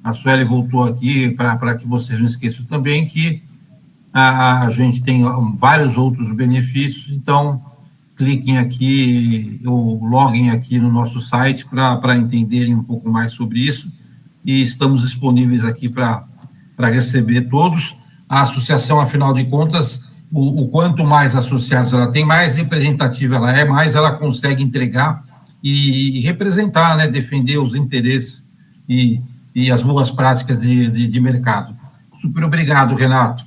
A Sueli voltou aqui para que vocês não esqueçam também que a gente tem vários outros benefícios, então cliquem aqui ou loguem aqui no nosso site para entenderem um pouco mais sobre isso e estamos disponíveis aqui para receber todos. A associação, afinal de contas, o quanto mais associados ela tem, mais representativa ela é, mais ela consegue entregar e representar, né, defender os interesses e as boas práticas de mercado. Super obrigado, Renato.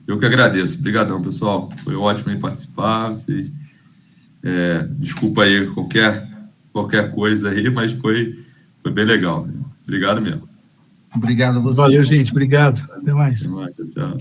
Eu que agradeço. Obrigadão, pessoal. Foi ótimo aí participar. Vocês, desculpa aí qualquer coisa aí, mas foi bem legal. Obrigado mesmo. Obrigado a você. Valeu, gente. Obrigado. Até mais. Até mais. Tchau.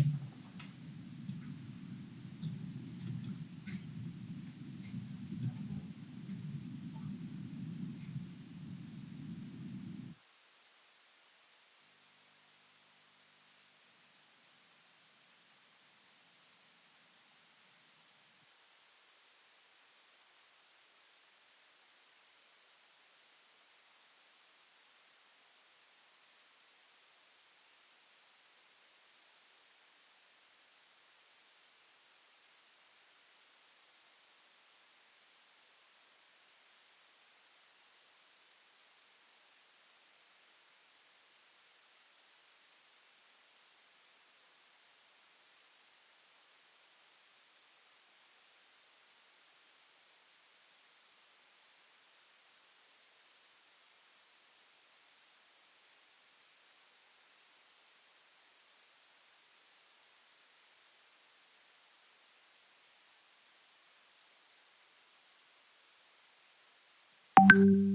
Música